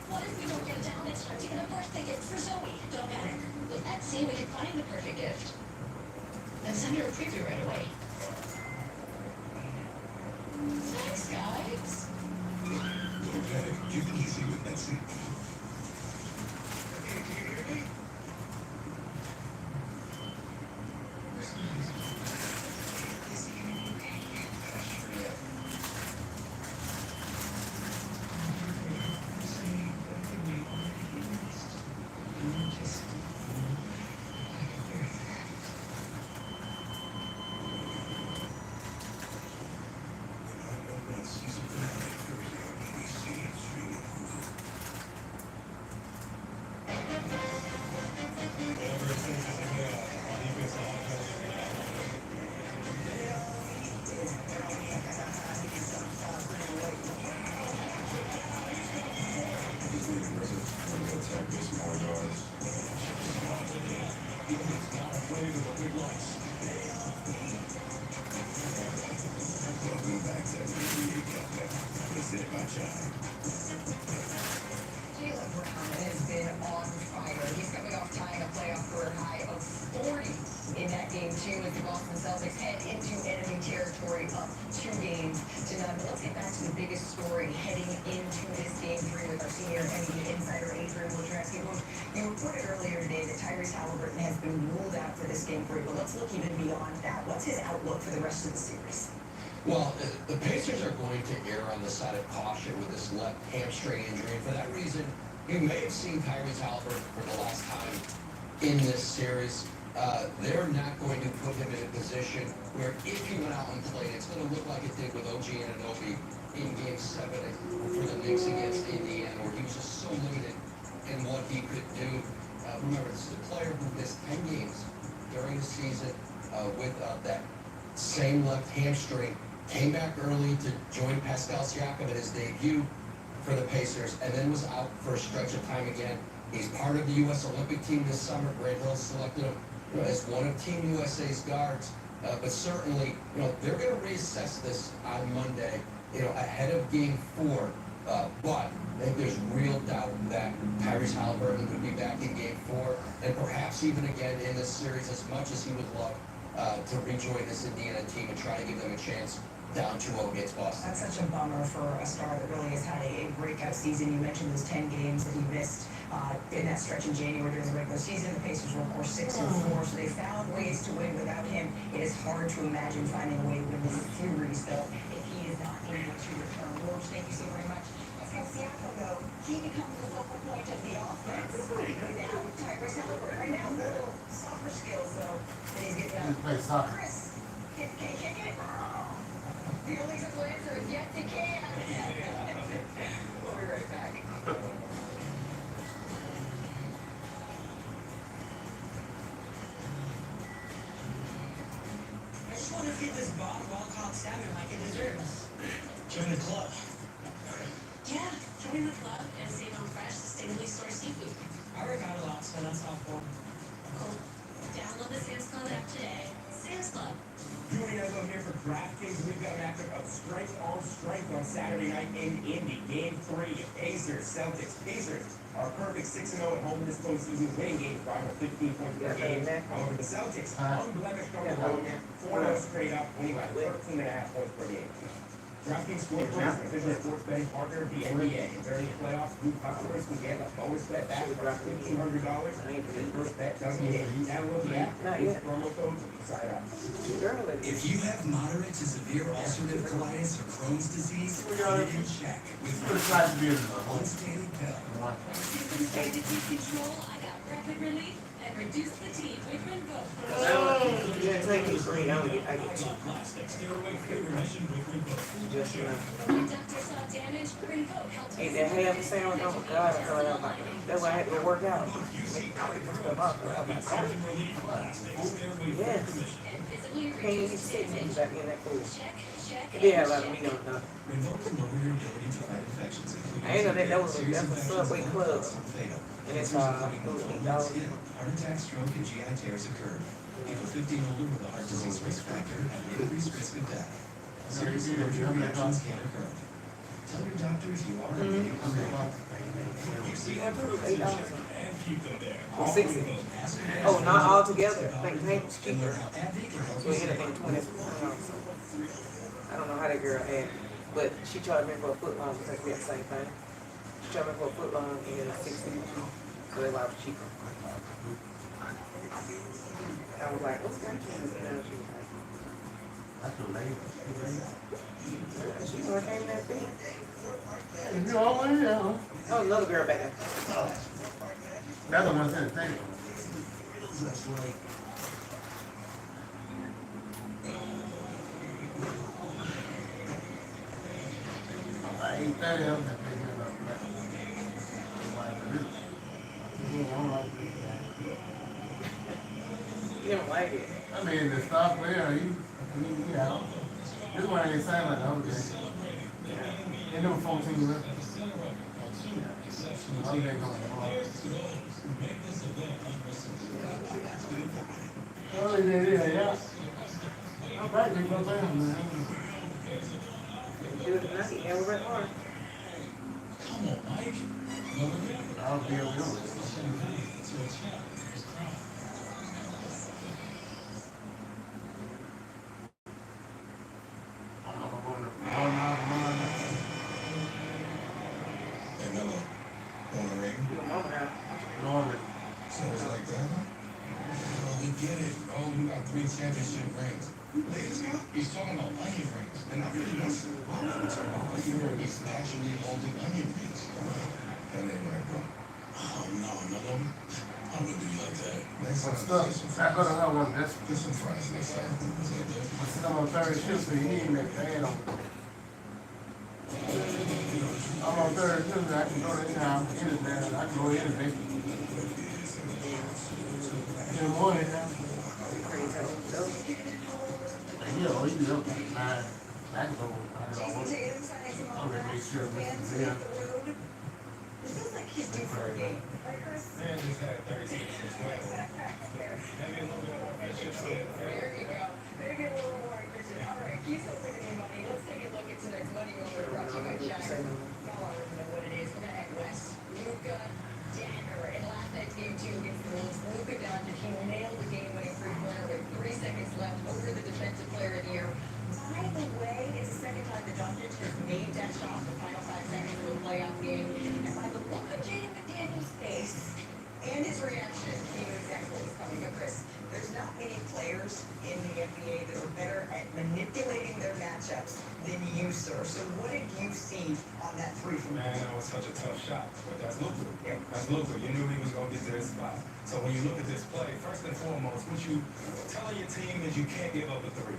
What if we don't get down in time to get a birthday gift for Zoe? Don't panic. With Etsy, we can find the perfect gift. And send her a preview right away. Thanks, guys. Don't panic. Keep it easy with Etsy. Can you hear me? traffic lights. Welcome back to NBA Countdown. Presented by Chime. Jaylen Brown has been on fire. He's coming off tying a playoff career high of 40 in that game 2 as the Boston Celtics head into enemy territory, up 2 games to none. But let's get back to the biggest story heading into this game 3 with our senior NBA insider Adrian Wojnarowski. You reported earlier today that Tyrese Halliburton has been ruled out for this game 3, but let's look even beyond that. What's his outlook for the rest of the series? Well, the Pacers are going to err on the side of caution with this left hamstring injury. And for that reason, you may have seen Tyrese Halliburton for the last time in this series. They're not going to put him in a position where if he went out and played, it's going to look like it did with OG Anunoby in Game 7 for the Knicks against Indiana, where he was just so limited in what he could do. Remember, this is a player who missed 10 games during the season with that same left hamstring. Came back early to join Pascal Siakam in his debut for the Pacers, and then was out for a stretch of time again. He's part of the U.S. Olympic team this summer. Grant Hill selected him as one of Team USA's guards. But certainly, they're going to reassess this on Monday, ahead of Game 4. But I think there's real doubt that Tyrese Halliburton could be back in Game 4, and perhaps even again in this series, as much as he would love to rejoin this Indiana team and try to give them a chance down 2-0 against Boston. That's such a bummer for a star that really has had a breakout season. You mentioned those 10 games that he missed in that stretch in January during the regular season. The Pacers were, of course, 6-4, so they found ways to win without him. It is hard to imagine finding a way to win this series, though, if he is not able to return. Rose, thank you so very much. Pascal Siakam, though, he becomes the focal point of the offense. Now, Tyrese Halliburton, right now, little soccer skills, though, that he's getting up. Play soccer. Chris, can you kick it? The only simple answer is yes, you can. We'll be right back. I just want to feed this bottom well-caught salmon like it deserves. Join the club. Yeah, join the club and save on fresh, sustainably sourced seafood. I work out a lot, so that's helpful. Cool. Download the Sam's Club app today. Sam's Club. Julie Ezzo here for DraftKings. We've got an action of strength on Saturday night in Indy. Game 3, Pacers, Celtics. Pacers are perfect 6-0 at home in this postseason, winning games by 15 points per game. However, the Celtics, unblemished on the road, 4-0 straight up, winning by 13.5 points per game. DraftKings Sportsbook, official sports betting partner of the NBA. During the playoffs, new customers can get a bonus bet back of $1,500 if the first bet doesn't hit. Download the app, use promo code to sign up. If you have moderate to severe ulcerative colitis or Crohn's disease, you're in check with once daily pill. Ready to take control? I got rapid relief and reduce fatigue with Rinvoq. Plastics, stay away from remission with Rinvoq. When doctor saw damage, Rinvoq helped Ate that ham sandwich, oh my God, I thought about it. That's why I had to go work out. Yes. and visibly Can't reduce even sit damage. back in that food. Check, It did have a lot of check. meat on it though. Rinvoq will lower your ability to fight infections, including I ain't know that's a serious Subway infections club. and fatal. And it's Including skin, heart attack, stroke, and GI tears occur. People 50 and older with a heart disease risk factor have increased risk of death. Serious allergic reactions can occur. Tell your doctor if you are getting You see Yeah, $8. And keep them there. For 60. Oh, not all together. I think the was cheaper. So it ended up being 20. I don't know how that girl had, but she charged me for a foot long because we had the same thing. She charged me for a foot long and 60. So that's why it was cheaper. I was like, what's that? She was like, That's a lady. she never came that big. You always know. Oh, another girl back there. That's the one that said thank you. I ain't that else that they get up. You don't like it. I mean, the stuff there, you know, this one ain't sound like the other day. Ain't no 14 left. Other day going on. Oh, yeah. I'm back in my band, man. Do it tonight. Yeah, we're at hard. Come on, Mike. I'll be able to. Hey, Melo, want a ring? Your mama now. Norman. So it's like that, huh? Oh, we get it. Oh, you got 3 championship rings. Lazy? He's talking about onion rings. And not really this. Why would we talk about onion rings? He's actually holding onion rings. That ain't right, bro. Oh, no, Melo. I wouldn't do you like that. Next time, Back on the hell one. That's get some fries next time. Is that good? I'm on third shift, so you need me to add on. I'm on third shift, I can go to any time. I can go in, baby. In the morning now. Crazy. Yeah, oh, you know, man. I can go. I'm gonna make sure Mr. Zia. It feels like he's due for a game. Right, Chris? Man just had 36 as well. Maybe a little bit more patience there. There you go. Maybe a little more efficient. All right, keep still thinking money. Let's take a look at tonight's money over brought to you by Giant. Y'all already know what it is. We're gonna head west. Luka Dagger in last night's game 2 against the Wolves. Luka Doncic, he nailed the game-winning three-pointer with 3 seconds left over the defensive player of the year. By the way, it's the second time that Doncic has made that shot in the final 5 seconds of a playoff game. And by the look of Jaden McDaniel's face and his reaction, he knew exactly what was coming. But Chris, there's not many players in the NBA that are better at manipulating their matchups than you, sir. So what did you see on that three from Man, that was such a tough shot. But that's Luka. That's Luka. You knew he was going to get to this spot. So when you look at this play, first and foremost, what you telling your team is you can't give up a 3.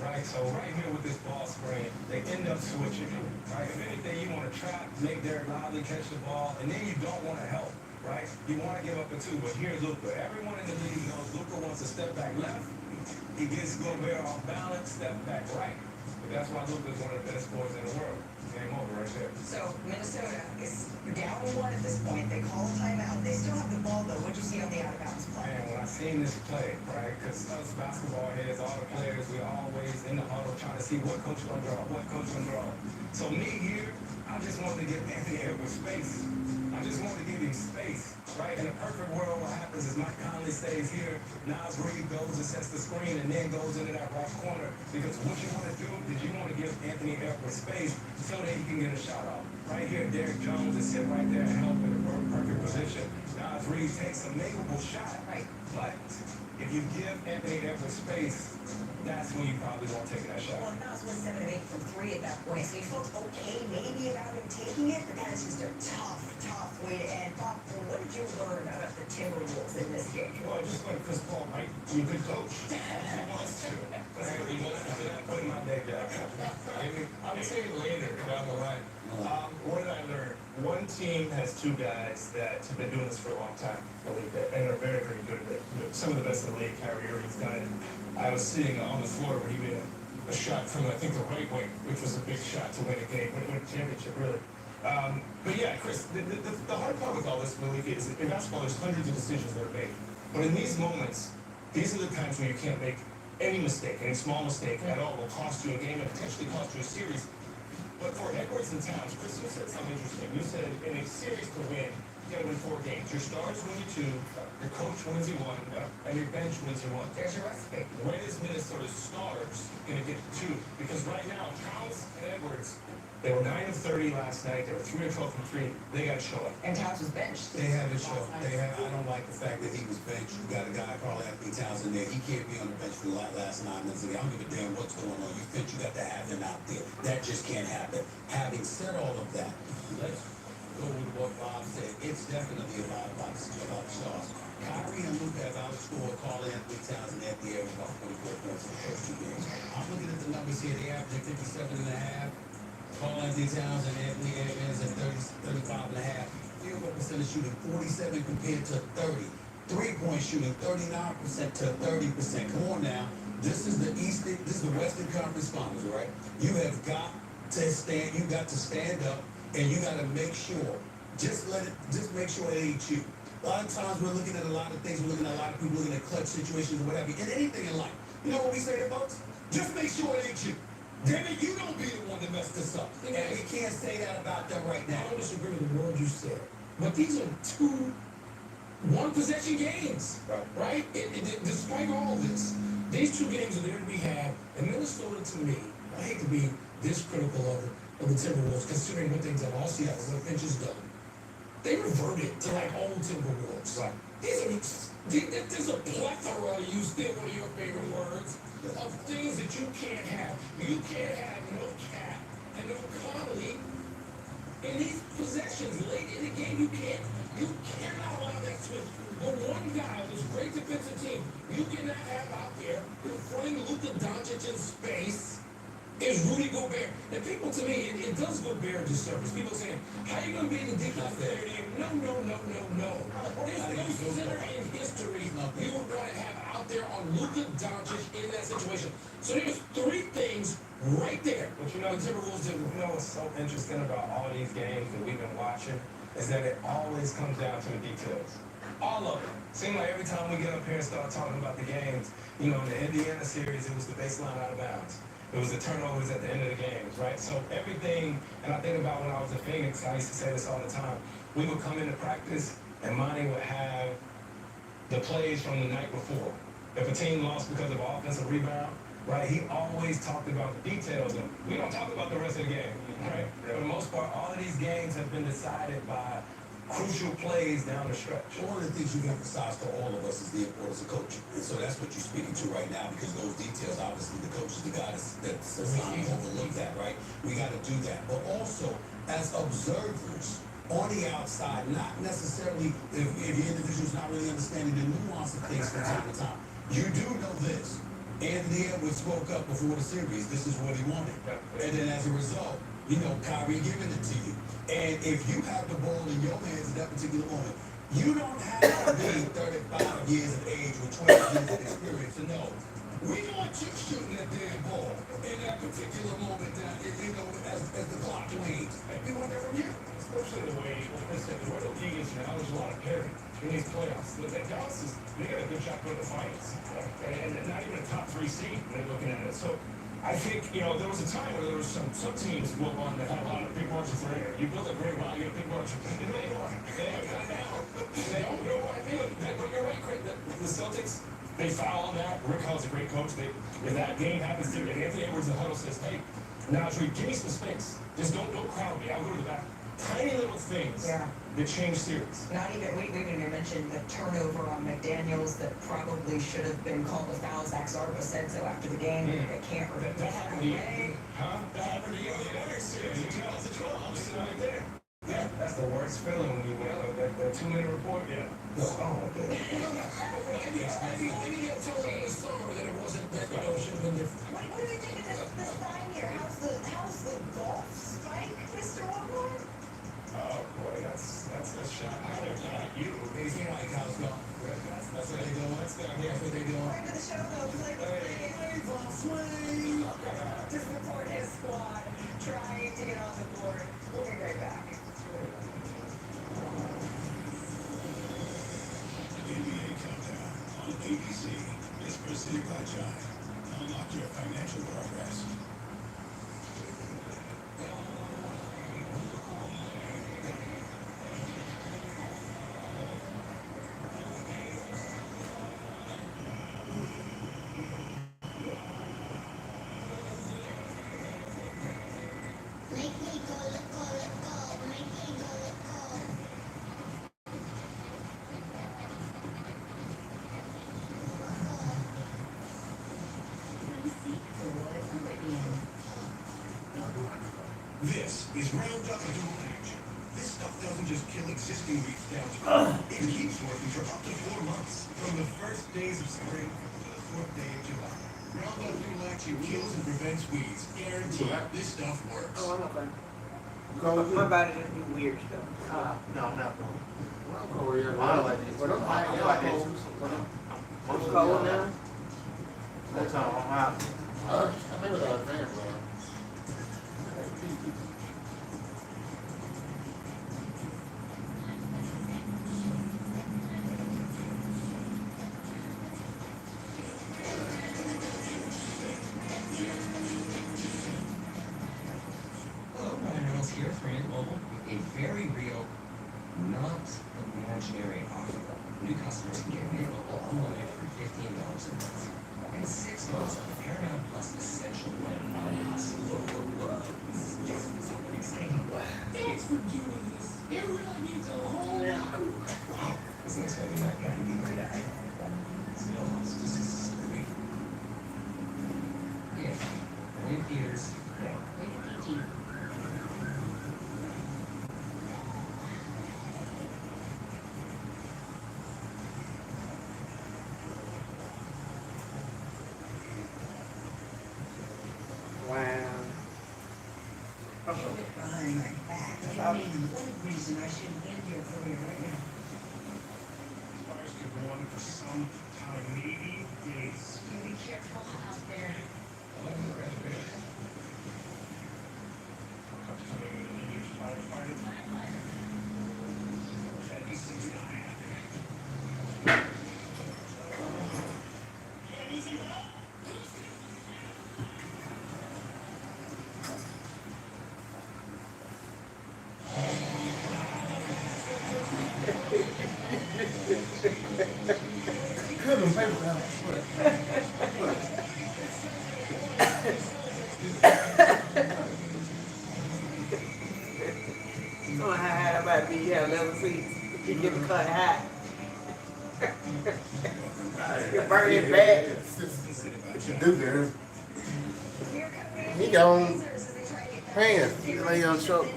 Right? So right here with this ball screen, they end up switching. Right? If anything, you want to trap, make Derek Lively catch the ball, and then you don't want to help. Right? You want to give up a 2, but here's Luka. Everyone in the league knows Luka wants to step back left. He gets Gobert off balance, step back right. But that's why Luka's one of the best scorers in the world. Game over right there. So Minnesota is down 1 at this point. They call a timeout. They still have the ball though. What'd you see on the out of bounds play? Man, when I seen this play, right, because us basketball heads, all the players, we always in the huddle trying to see what coach gonna draw, what coach gonna draw. So me here, I just wanted to give Anthony Edwards space. I just wanted to give him space, right? In a perfect world, what happens is Mike Conley stays here, Nas Reed goes and sets the screen, and then goes into that right corner. Because what you want to do is you want to give Anthony Edwards space so that he can get a shot off. Right here, Derrick Jones is sitting right there and help in a perfect position. Nas Reed takes a makeable shot, right? But if you give Anthony Edwards space, that's when you probably won't take that shot. Well, Nas was 7 of 8 from 3 at that point, so you felt okay maybe about him taking it, but that is just a tough way to end. Bob, what did you learn about the Timberwolves in this game? Well, just like Chris Paul, Mike, you could coach. He wants to. He wants to put in my day job. I'm gonna tell you later down the line. What did I learn? One team has 2 guys that have been doing this for a long time, and are very, very good at it. Some of the best in the league. Kyrie Irving's done it. I was sitting on the floor where he made a shot from, I think, the right wing, which was a big shot to win a game, win a championship, really. But yeah, Chris, the hard part with all this, Malik, is in basketball, there's hundreds of decisions that are made. But in these moments, these are the times when you can't make any mistake, any small mistake at all will cost you a game and potentially cost you a series. But for Edwards and Towns, Chris, you said something interesting. You said in a series to win, you gotta win 4 games. Your stars win you 2, your coach wins you 1, and your bench wins you 1. There's your recipe. When is Minnesota's stars gonna get 2? Because right now, Towns and Edwards, they were 9 of 30 last night. They were 3 of 12 from 3. They got to show up. And Towns was benched. They haven't shown up. I don't like the fact that he was benched. You got a guy, Carl Anthony Towns, in there. He can't be on the bench for the last 9 minutes. I don't give a damn what's going on. You think you got to have him out there. That just can't happen. Having said all of that, let's go with what Bob said. It's definitely about stars. Kyrie and Luka have outscored Carl Anthony Towns and Anthony Edwards about 24 points in the first 2 games. I'm looking at the numbers here. They averaging 57.5. Carl Anthony Towns and Anthony Edwards at 35.5. Field goal percentage shooting 47 compared to 30. 3-point shooting 39% to 30%. Come on now. This is the Western Conference Finals, right? You have got to stand. You got to stand up, and you got to make sure. Just make sure it ain't you. A lot of times we're looking at a lot of things, we're looking at a lot of people looking at clutch situations or whatever, in anything in life. You know what we say to folks? Just make sure it ain't you. Damn it, you don't be the one that messed this up. And we can't say that about them right now. I don't disagree with the word you said. But these are two one-possession games, right? Despite all this, these two games are there to be had. And Minnesota, to me, I hate to be this critical of the Timberwolves, considering what they've done all season, what Finch has done. They reverted to like old Timberwolves. Right. There's a plethora, to use still one of your favorite words, of things that you can't have. You can't have no Cat and no Conley in these possessions late in the game. You cannot allow that switch. The one guy, this great defensive team, you cannot have out there confronting Luka Doncic in space is Rudy Gobert. And people, to me, it does Gobert a disservice. People saying, how are you going to be in the defense player game? No. There's no center in history you would want to have out there on Luka Doncic in that situation. So there's three things right there. But you know, Timberwolves, you know what's so interesting about all these games that we've been watching is that it always comes down to the details. All of it. Seems like every time we get up here and start talking about the games, you know, in the Indiana series, it was the baseline out of bounds. It was the turnovers at the end of the games, right? So everything, and I think about when I was in Phoenix, I used to say this all the time. We would come into practice, and Monty would have the plays from the night before. If a team lost because of offensive rebound, right, he always talked about the details of it. We don't talk about the rest of the game, right? For the most part, all of these games have been decided by crucial plays down the stretch. One of the things you emphasize to all of us is the importance of coaching. And so that's what you're speaking to right now, because those details, obviously, the coach is the guy that's assigned to overlook that, right? We got to do that. But also, as observers on the outside, not necessarily if your individual's not really understanding the nuance of things from time to time, you do know this. Anthony Edwards spoke up before the series. This is what he wanted. And then as a result, you know, Kyrie giving it to you. And if you have the ball in your hands at that particular moment, you don't have to be 35 years of age with 20 years of experience to know. We want you shooting that damn ball in that particular moment that, you know, as the clock wanes. We want that from you. Especially the way, like I said, the way the league is now, there's a lot of parity in these playoffs. Look at Dallas, they got a good shot for the finals. And not even a top 3 seed when they're looking at it. So I think, you know, there was a time where there was some teams that had a lot of big margins there. You build a great run, you get a big margin. And they don't. They don't know what I mean. But you're right, Craig. The Celtics, they foul on that. Rick Hall's a great coach. If that game happens to Anthony Edwards in the huddle says, hey, now give me some space. Just don't crowd me. I'll go to the back. Tiny little things that change series. Not even, we didn't even mention the turnover on McDaniels that probably should have been called a foul. Zach Zarba said so after the game. They can't remember that happened to you. Huh? That happened to you in the other series. You tell us the 12. I'm sitting right there. Yeah, that's the worst feeling when you win that 2-minute report. Yeah. Oh, okay. Maybe they'll tell me in the summer that it wasn't that, you know, it should have been different. What do you think of this sign here? How's the golf strike, Mr. Walmart? Oh boy, that's a shot. I don't know you. It's like how's golf. That's what they doing. That's what they doing. Right to the show notes. Like, swing. Just report his squad trying to get on the board. We'll be right back. NBA Countdown on ABC is presented by John. Unlock your financial progress. This is Roundup Dual Action. This stuff doesn't just kill existing weeds down. It keeps working for up to 4 months, from the first days of spring to the 4th day of July. Roundup Dual Action kills and prevents weeds. Guaranteed, this stuff works. Oh, I'm okay. My body just do weird stuff. No. Oh, yeah. I don't like this. I like this. It's cold now. That's all I'm out. I think it's our fan, bro. Rio, not imaginary offer. New customers can get available unlimited for $15 a month. And 6 months of Paramount Plus Essential Plan Plus. Thanks for doing this. It really means a whole lot. Wow. Isn't this heavy like 90 today? Still, it's just screwy. Yeah. Wayne Peters. Wow. Behind my back. I mean, one reason I shouldn't end here for you right now. Fires could go on for some time, maybe days. Be careful out there. So high about be have level seats. You get the cut high. You burn it back. What you do there? He got on pants. He lay on short.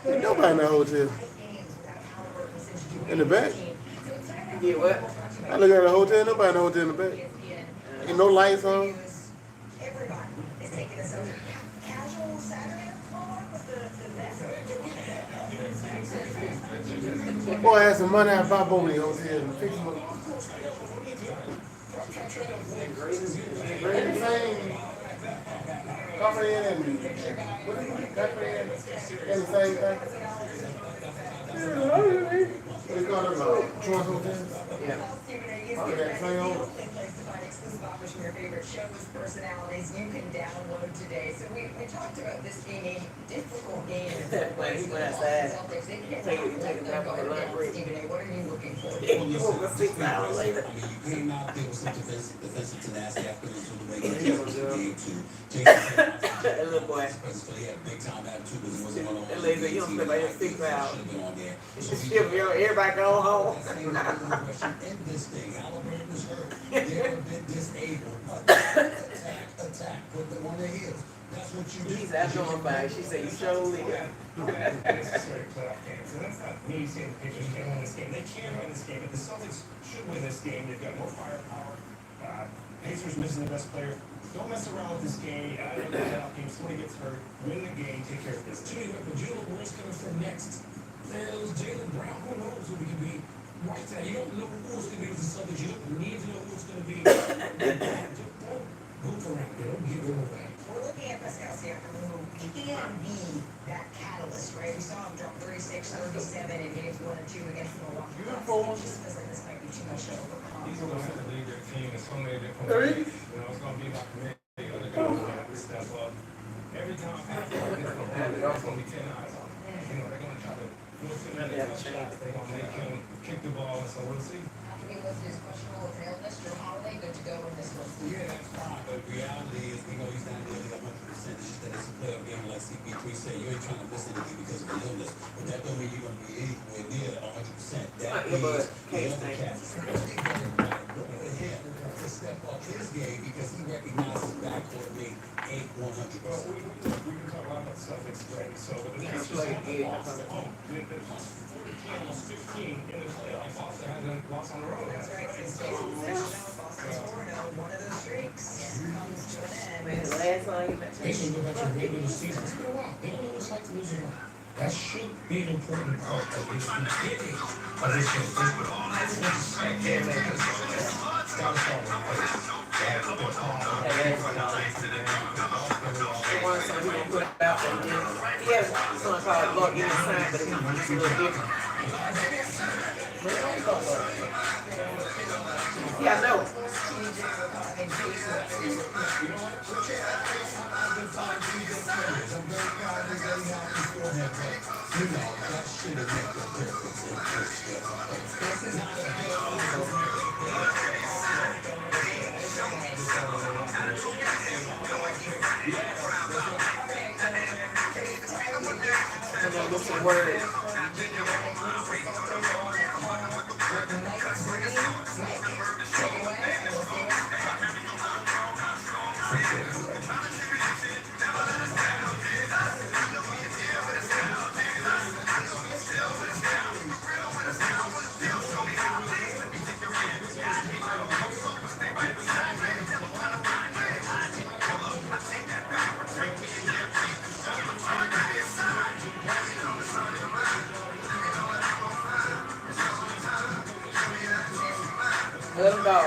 Ain't nobody in the hotel. In the back? Get what? I look at the hotel, nobody in the hotel in the back. Ain't no lights on. Everybody is taking this over. Casual Saturday Boy, I had some money I bought over the hotel and fix them up. Everything. Coffee in and what is it? Coffee in and the same thing. What do you call them? Choice hotels? Yeah. Oh, yeah, same old. exclusive offers from your favorite shows, personalities you can download today. So we talked about this being a difficult game. When he went outside, take it back on the lunch break. Stephen A., what are you looking for? You woke up 6 hours later. I mean, you came out there with some defensive tenacity after the way Yeah, you yeah. game to That little boy. so he had a big time attitude because he wasn't on That lady said, you don't sleep like that 6 hours. Should have been on there. Everybody go home. In this thing, Alabama was hurt. They were a bit disabled. Attack, put them on their heels. That's what you do. He's out doing fine. She said, you sure live. Necessary playoff games, and that's not me saying the Patriots can't win this game. They can win this game, but the Celtics should win this game. They've got more firepower. Pacers missing the best player. Don't mess around with this game. In the playoff game, somebody gets hurt. Win the game. Take care of business. Jimmy, but Jalen, where's coming from next? There's Jalen Brown. Who knows who we can be? Right now, you don't know who it's going to be with the Celtics. You don't need to know who it's going to be. Don't goof around. Don't give it away. We're looking at Pascal Siakam, who can be that catalyst, right? We saw him drop 36, 37 in games 1 and 2 against Milwaukee. It just feels like this might be too much to overcome. He's going to have to lead their team in so many different ways. You know, it's going to be about committee. Other guys are going to have to step up. Every time Patrick gets the ball, there's going to be 10 eyes on him. You know, they're going to try to force him into the shots. They're going to make him kick the ball, and so we'll see. After he listed his questionable with illness, Drew Holiday, good to go in this list. Yeah, that's fine. But reality is, we know he's not really 100%. It's just that it's a playoff game, like CP3 said. You ain't trying to miss anything because of an illness. But that don't mean you're going to be anywhere near 100%. That means the other cats to step up his game because he recognizes backcourt me ain't 100%. Well, we can talk a lot about stuff that's great. So the Pacers have lost at home. The plus 14, almost 15 in the playoffs. Boston hasn't lost on the road. That's right. Boston's 4-0, one of those streaks comes to an end. Man, the last time you mentioned. Pacers go back to a regular season. It's been a while. They don't know what it's like to lose a run. That should be an important part of this beginning of this game. It's got to start with pace. They have the call. One son he gonna put out and then he has a son called Luck in his sign, but it's a little different. Yeah, I know. And then get some words. Let them go.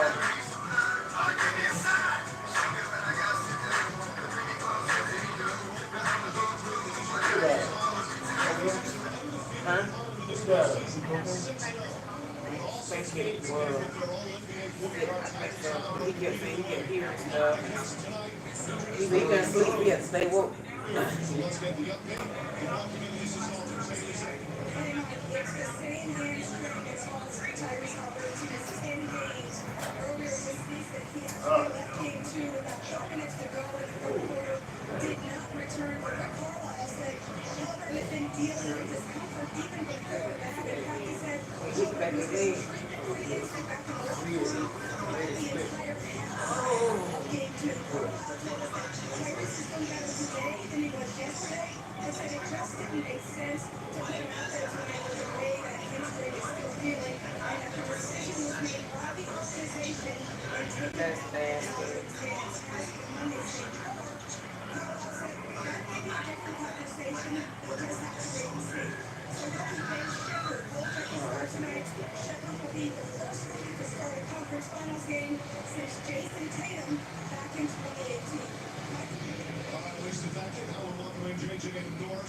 Huh? Thanksgiving. Well, he can hear stuff. He can sleep. He can stay woke. Back in the day. That's nasty.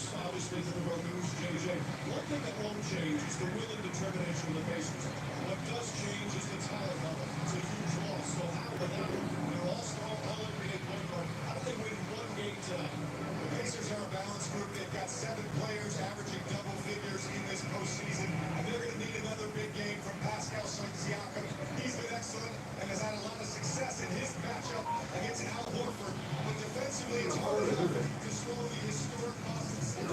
Obviously, to the broken news, JJ. One thing that won't change is the will and determination of the Pacers. What does change is the talent level. It's a huge loss. So how, without their all-star, all-NBA point guard, how do they win one game tonight? The Pacers are a balanced group. They've got 7 players averaging double figures in this postseason, and they're going to need another big game from Pascal Siakam. He's been excellent and has had a lot of success in his matchup against Al Horford. But defensively, it's hard enough to slow the historic Boston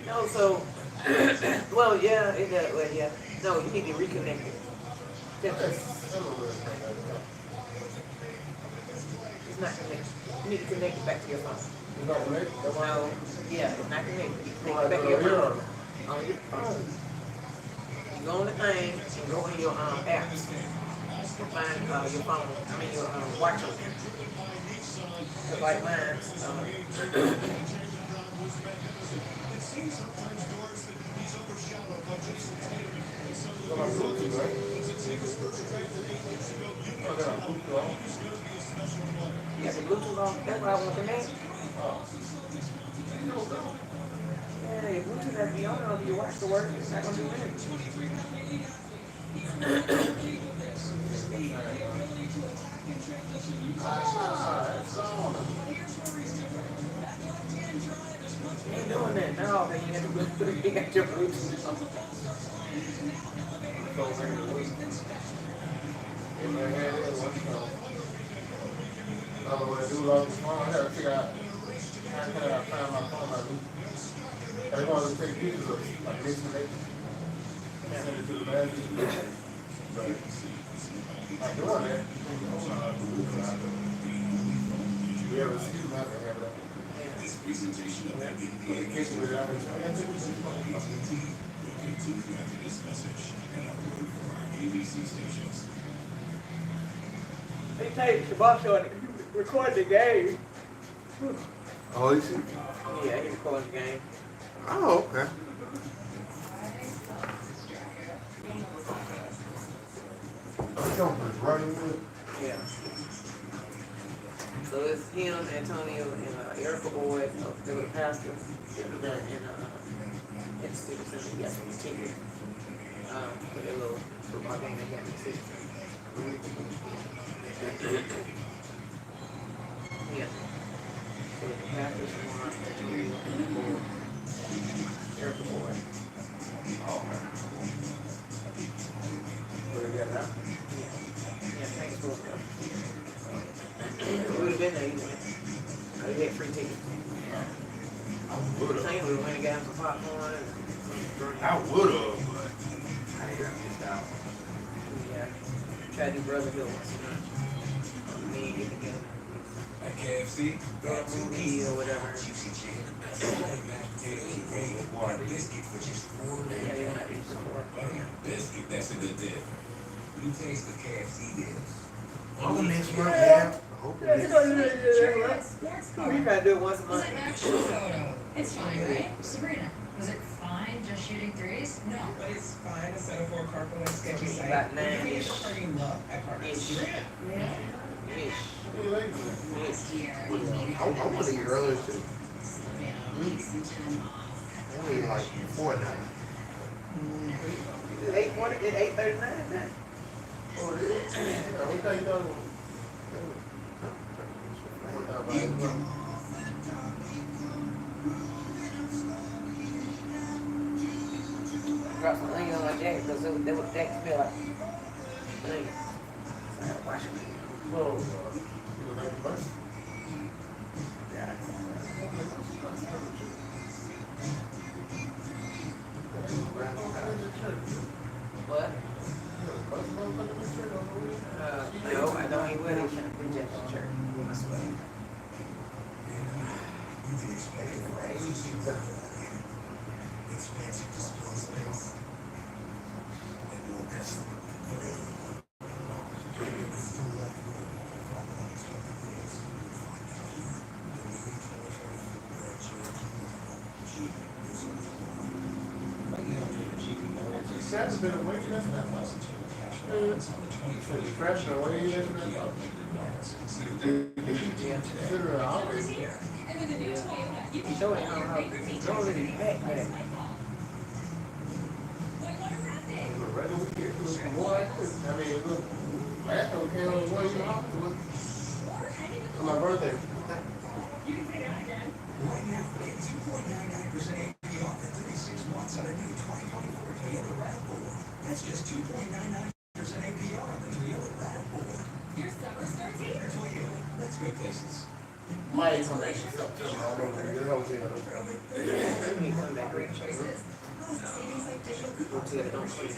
No, so, well, yeah, it does, well, yeah. No, you need to reconnect it. It's not connected. You need to connect it back to your phone. No, yeah, it's not connected. You connect it back to your phone. On your phone. You go on the thing, and go in your app. Find your phone, I mean your watch. Like mine. You got the Bluetooth on? That's what I want to connect. Yeah, your Bluetooth has to be on or you watch the work. It's not going to do anything. Ain't doing that. No, man, you got to Bluetooth. You got your Bluetooth on. What I do love this phone, I gotta figure out how can I find my phone like I want to take pictures of like disconnect. Send it to the manager. But I'm doing that. You ever excuse me, I can have that. This presentation of the In case you were out continue after this message and upload for our ABC stations. They take the box on it. Record the game. Oh, is it? Yeah, he recorded the game. Oh, okay. Running with. Yeah. So it's him, Antonio, and Erica Boyd, they were the pastors, and the students, and yes, the ticket. for that little football game they got me to. Yeah. So the Packers won 3-4. They're 4. Oh, man. What do you got now? Yeah, thanks for it. We would have been there anyway. I had free tickets. I would Thing have. we went and got some popcorn and some drink. I would have, but I didn't got missed out. Yeah. Try to do brotherhood once a month. Me and get together. At KFC, Go to a movie or whatever. juicy chicken, mashed potatoes, and gravy, water biscuit for just Yeah, you don't have to eat before. biscuit. That's a good dip. You taste the KFC dips. Oh, next month, yeah. I hope it is. We try to do it once a Was month. it actual photo? It's fine, right? Sabrina, was it fine just shooting threes? No. But it's fine instead of for a carpet like sketchy site. About You can 9-ish. get the party love at carpet. Ish. Really? Ish. Last year, I made it I want to eat earlier too. Yeah, take some time off. Only like 4 nights. It's 8:40, it's 8:39 now. Oh, it is? Yeah, what time you thought it was? Drop some onion on my jacket because they would jacket smell like onion. So I had to wash it. Oh, you like the bus? Yeah. What? No, I don't even wear these kind of jacket shirt. I swear. Expansive display space. And more custom. Sam's been away from that. Fresh away, you didn't know. Consider it always. And with the new Toyota, you can Show it how it's already packed back. Right over here, it was more like this. I mean, it looked, last time we came on the way, you know, it was for my birthday. Right now, get 2.99% APR for 36 months on a new 2024 Toyota RAV4. That's just 2.99% APR on the Toyota RAV4. Your summer starts here. Toyota, let's go places. My information stuff too. I don't know if you get it over here. Let me come back green choices. Go to it, don't clean it.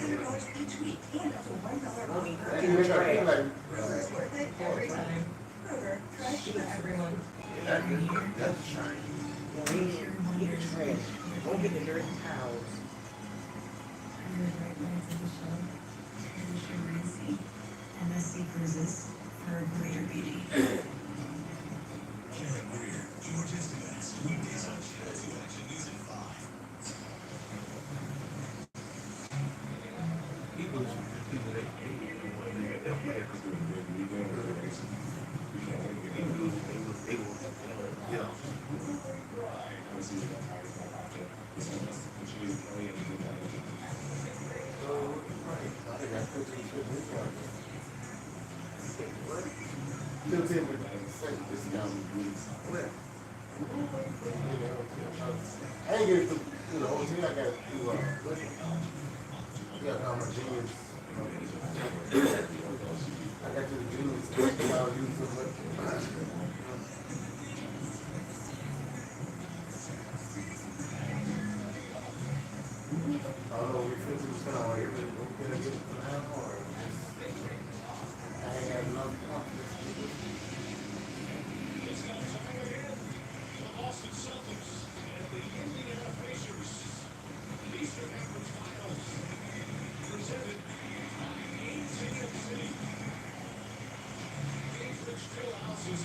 Don't eat Hey, you got trash. like, Everyone. that's shiny. Don't eat the trash. Don't get the dirty towels. MSC Cruises for greater beauty. Karen Greer, George Estimates, weekdays on Channel 2 Action News at 5. I ain't get it to, you know, I got to, yeah, how much genius. I got to the genius, I was using so much. I don't know, we 50% on everything, we're gonna get it for now, or just, I ain't had enough confidence. Houses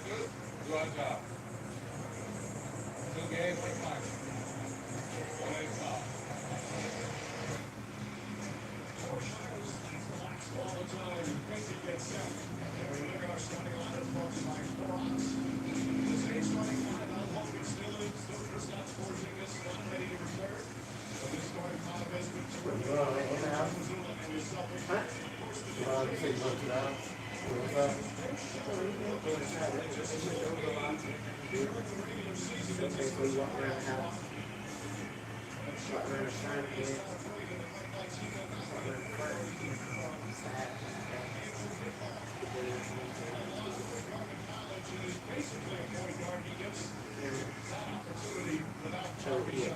Good job. Two games, like five. One job. All the time, basic gets set. And we look at our starting lineup brought to you by Clorox. The same starting lineup, Logan still in, still Kristaps Porzingis not ready to return. But this starting lineup has been terrific. And the Celtics, of course, the basically a point guard. He gets that opportunity without charity.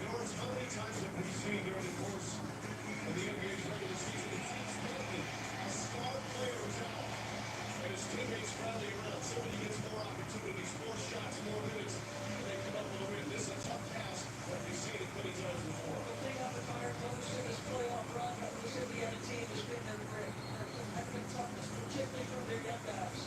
Norris, how many times have we seen during the course of the NBA's regular season? It seems lately a star player is out, and his teammates rally around. Somebody gets more opportunities, more shots, more minutes, and they come up with a win. This is a tough task, but we've seen it many times before. The thing I've admired most in this playoff run of this Indiana team has been their grit, their toughness, particularly from their young guys.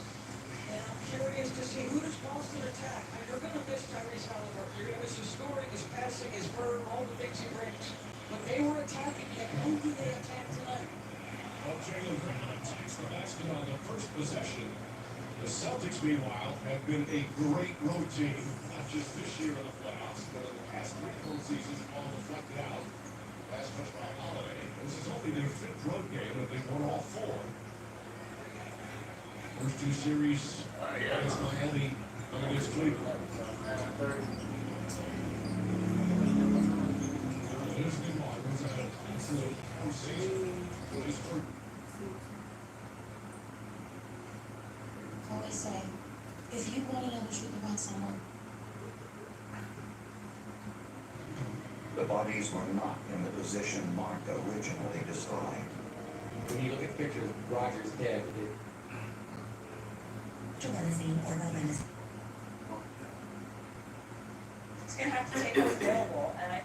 And I'm curious to see who does Boston attack. I mean, they're going to miss Tyrese Halliburton. You're going to miss his scoring, his passing, his burn, all the things he brings. But they were attacking him. Who do they attack tonight? Well, Jalen Brown takes the basket on the first possession. The Celtics, meanwhile, have been a great road team, not just this year in the playoffs, but in the past three full seasons, all reflected out. Last touch by Holiday. This is only their fifth road game, and they've won all four. First two series against Miami and against Cleveland. Here's Newmark, who's had an absolute postseason for his group. Always say, if you want to know the truth about someone, The bodies were not in the position Mark originally described. When you look at pictures, Roger's dead. It's going to have to take a wall, and I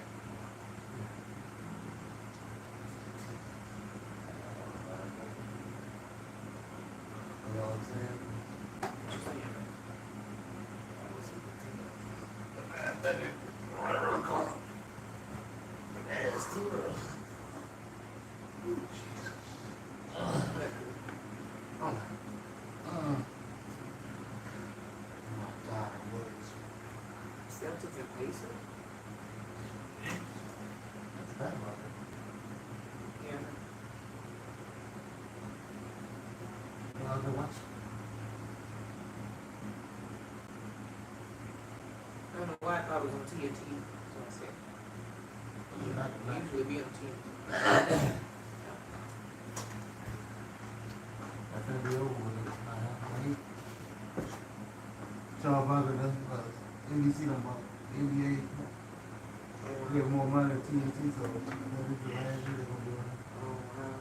You know what I'm saying? Right around the corner. It's too early. Celtics and Pacers? That's bad, Roger. Yeah. Well, I've been watching. I don't know why I thought it was on TNT. So I said, I usually be on TNT. That's gonna be over with. It's not happening. Charles Barkley, NBC done bought NBA. We have more money than TNT, so this is the last year they're gonna be on. Oh, wow.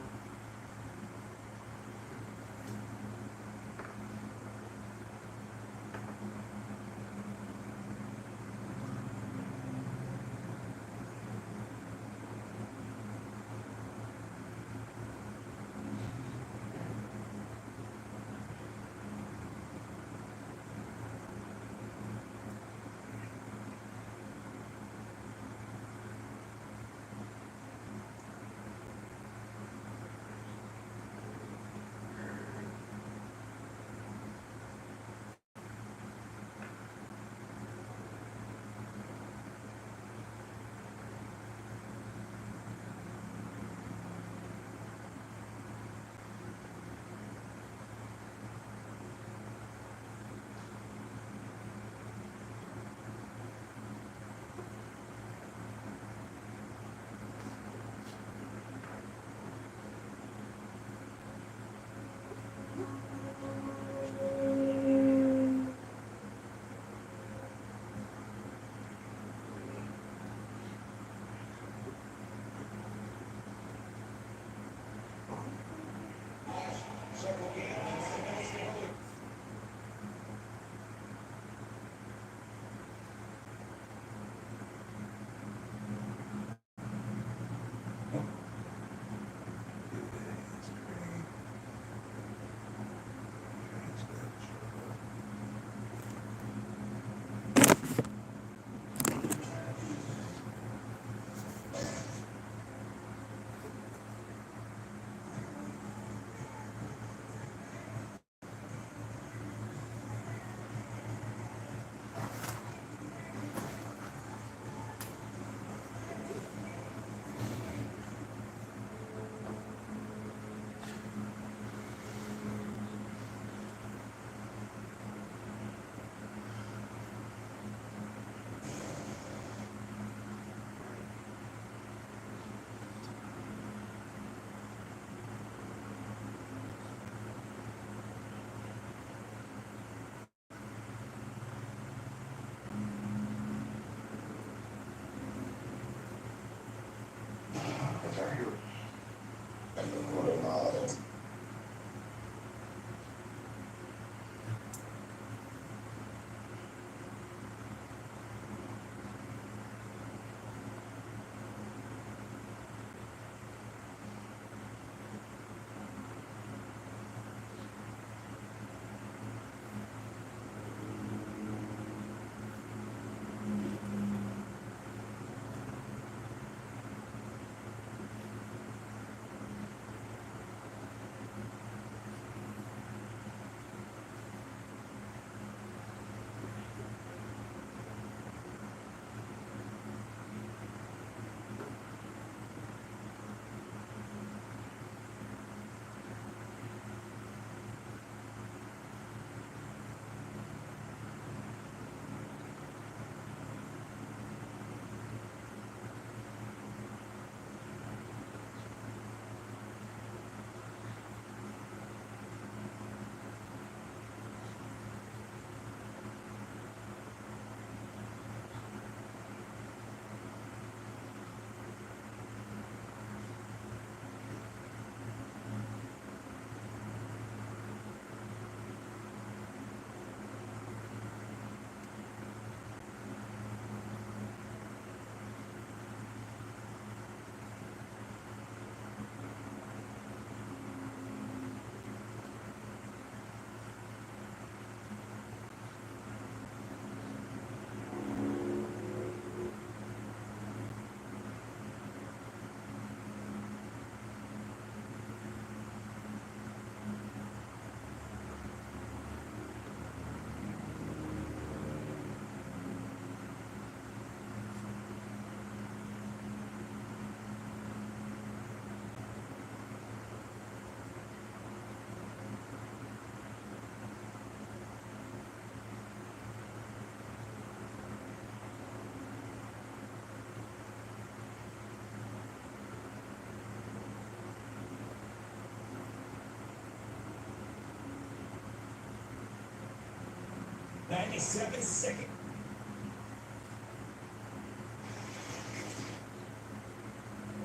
97 seconds.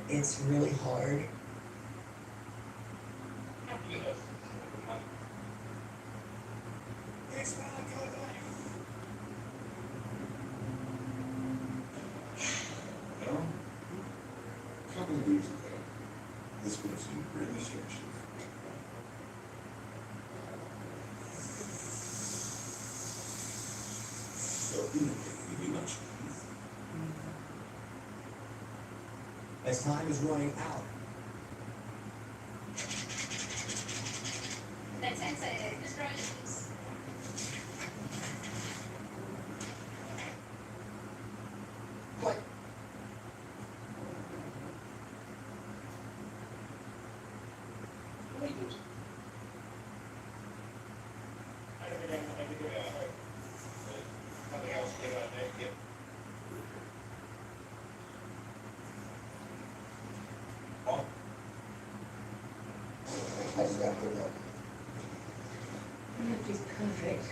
It's really hard. It's not good life. Well, a couple of years ago, this person really stretched it. So, you much. As time is running out. That's instructions. What? What are you doing? I don't think I can do it. Nothing else to get out there. Yep. Oh. I just got to put that. She's perfect.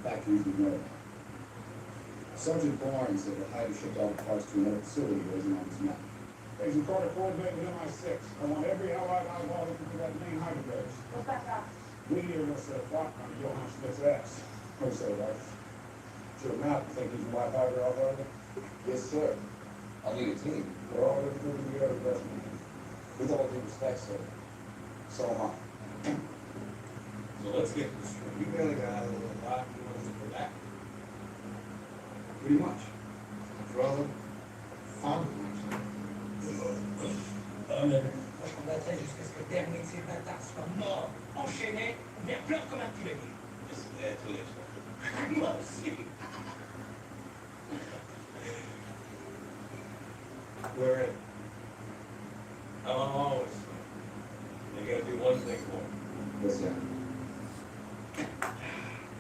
Back to easy murder. Sergeant Barnes said that Hyder shipped all the parts to another facility wasn't on his map. There's a quarter coordinate with MI6. I want every allied eyeball looking for that main Hyder base. What's that got? We hear us walk on Johann Schmidt's ass. What say, right? Sure, Matt, you think you can wipe Hyder off of it? Yes, sir. I'll need a team. We're all looking for together, best man. With all due respect, sir. So am I. So let's get this straight. You barely got out of the little rock. You want to go back? Pretty much. Brother, found it. On va dire jusqu'à ce que le dernier de ces bâtards soit mort, enchaîné, ou bien plein comme un poulet. Moi aussi. We're in. I'm always. You gotta do one thing for me. What's that?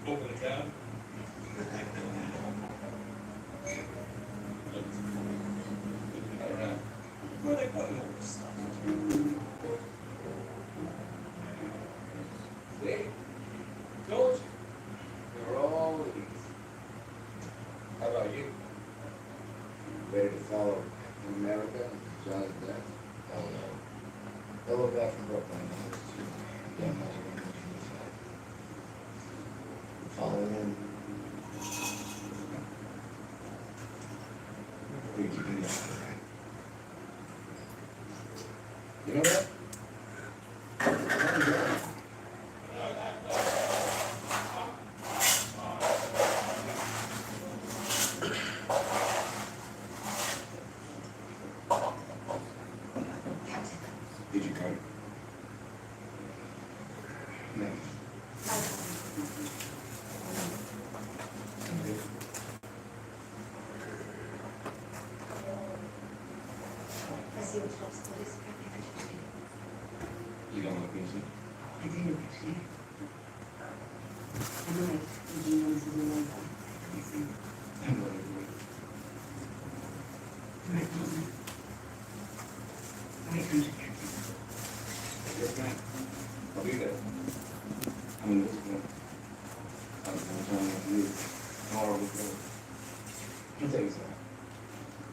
Open the cab. I don't know. Where are they putting all this stuff? See? Told you. They were all these. How about you? Ready to follow America and John's death? Hell no. Hello back from Brooklyn. Damn, follow him. We're keeping the offer, right? You know that? Did you come? No. I see what helps the police. You don't look easy. I do, actually. I know I've been doing this a long time. I'm ready to wait. The right moment. The right time to protect you. Yes, ma'am. I'll be there. I'm in this one. I was going to tell you tomorrow we'll go. I'll tell you something.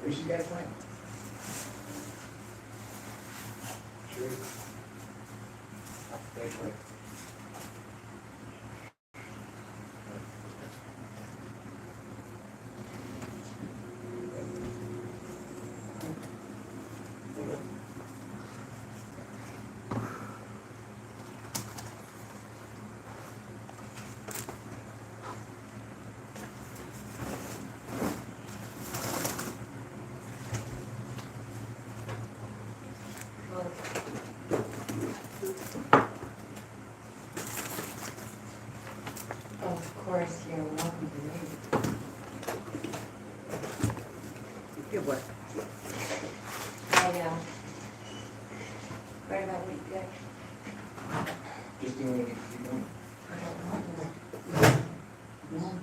Where she got a plan? Sure. Thanks, Rick. Of course, you're welcome to leave. Get what? I, right about what you did. Just doing what you keep doing. I don't want to. Well,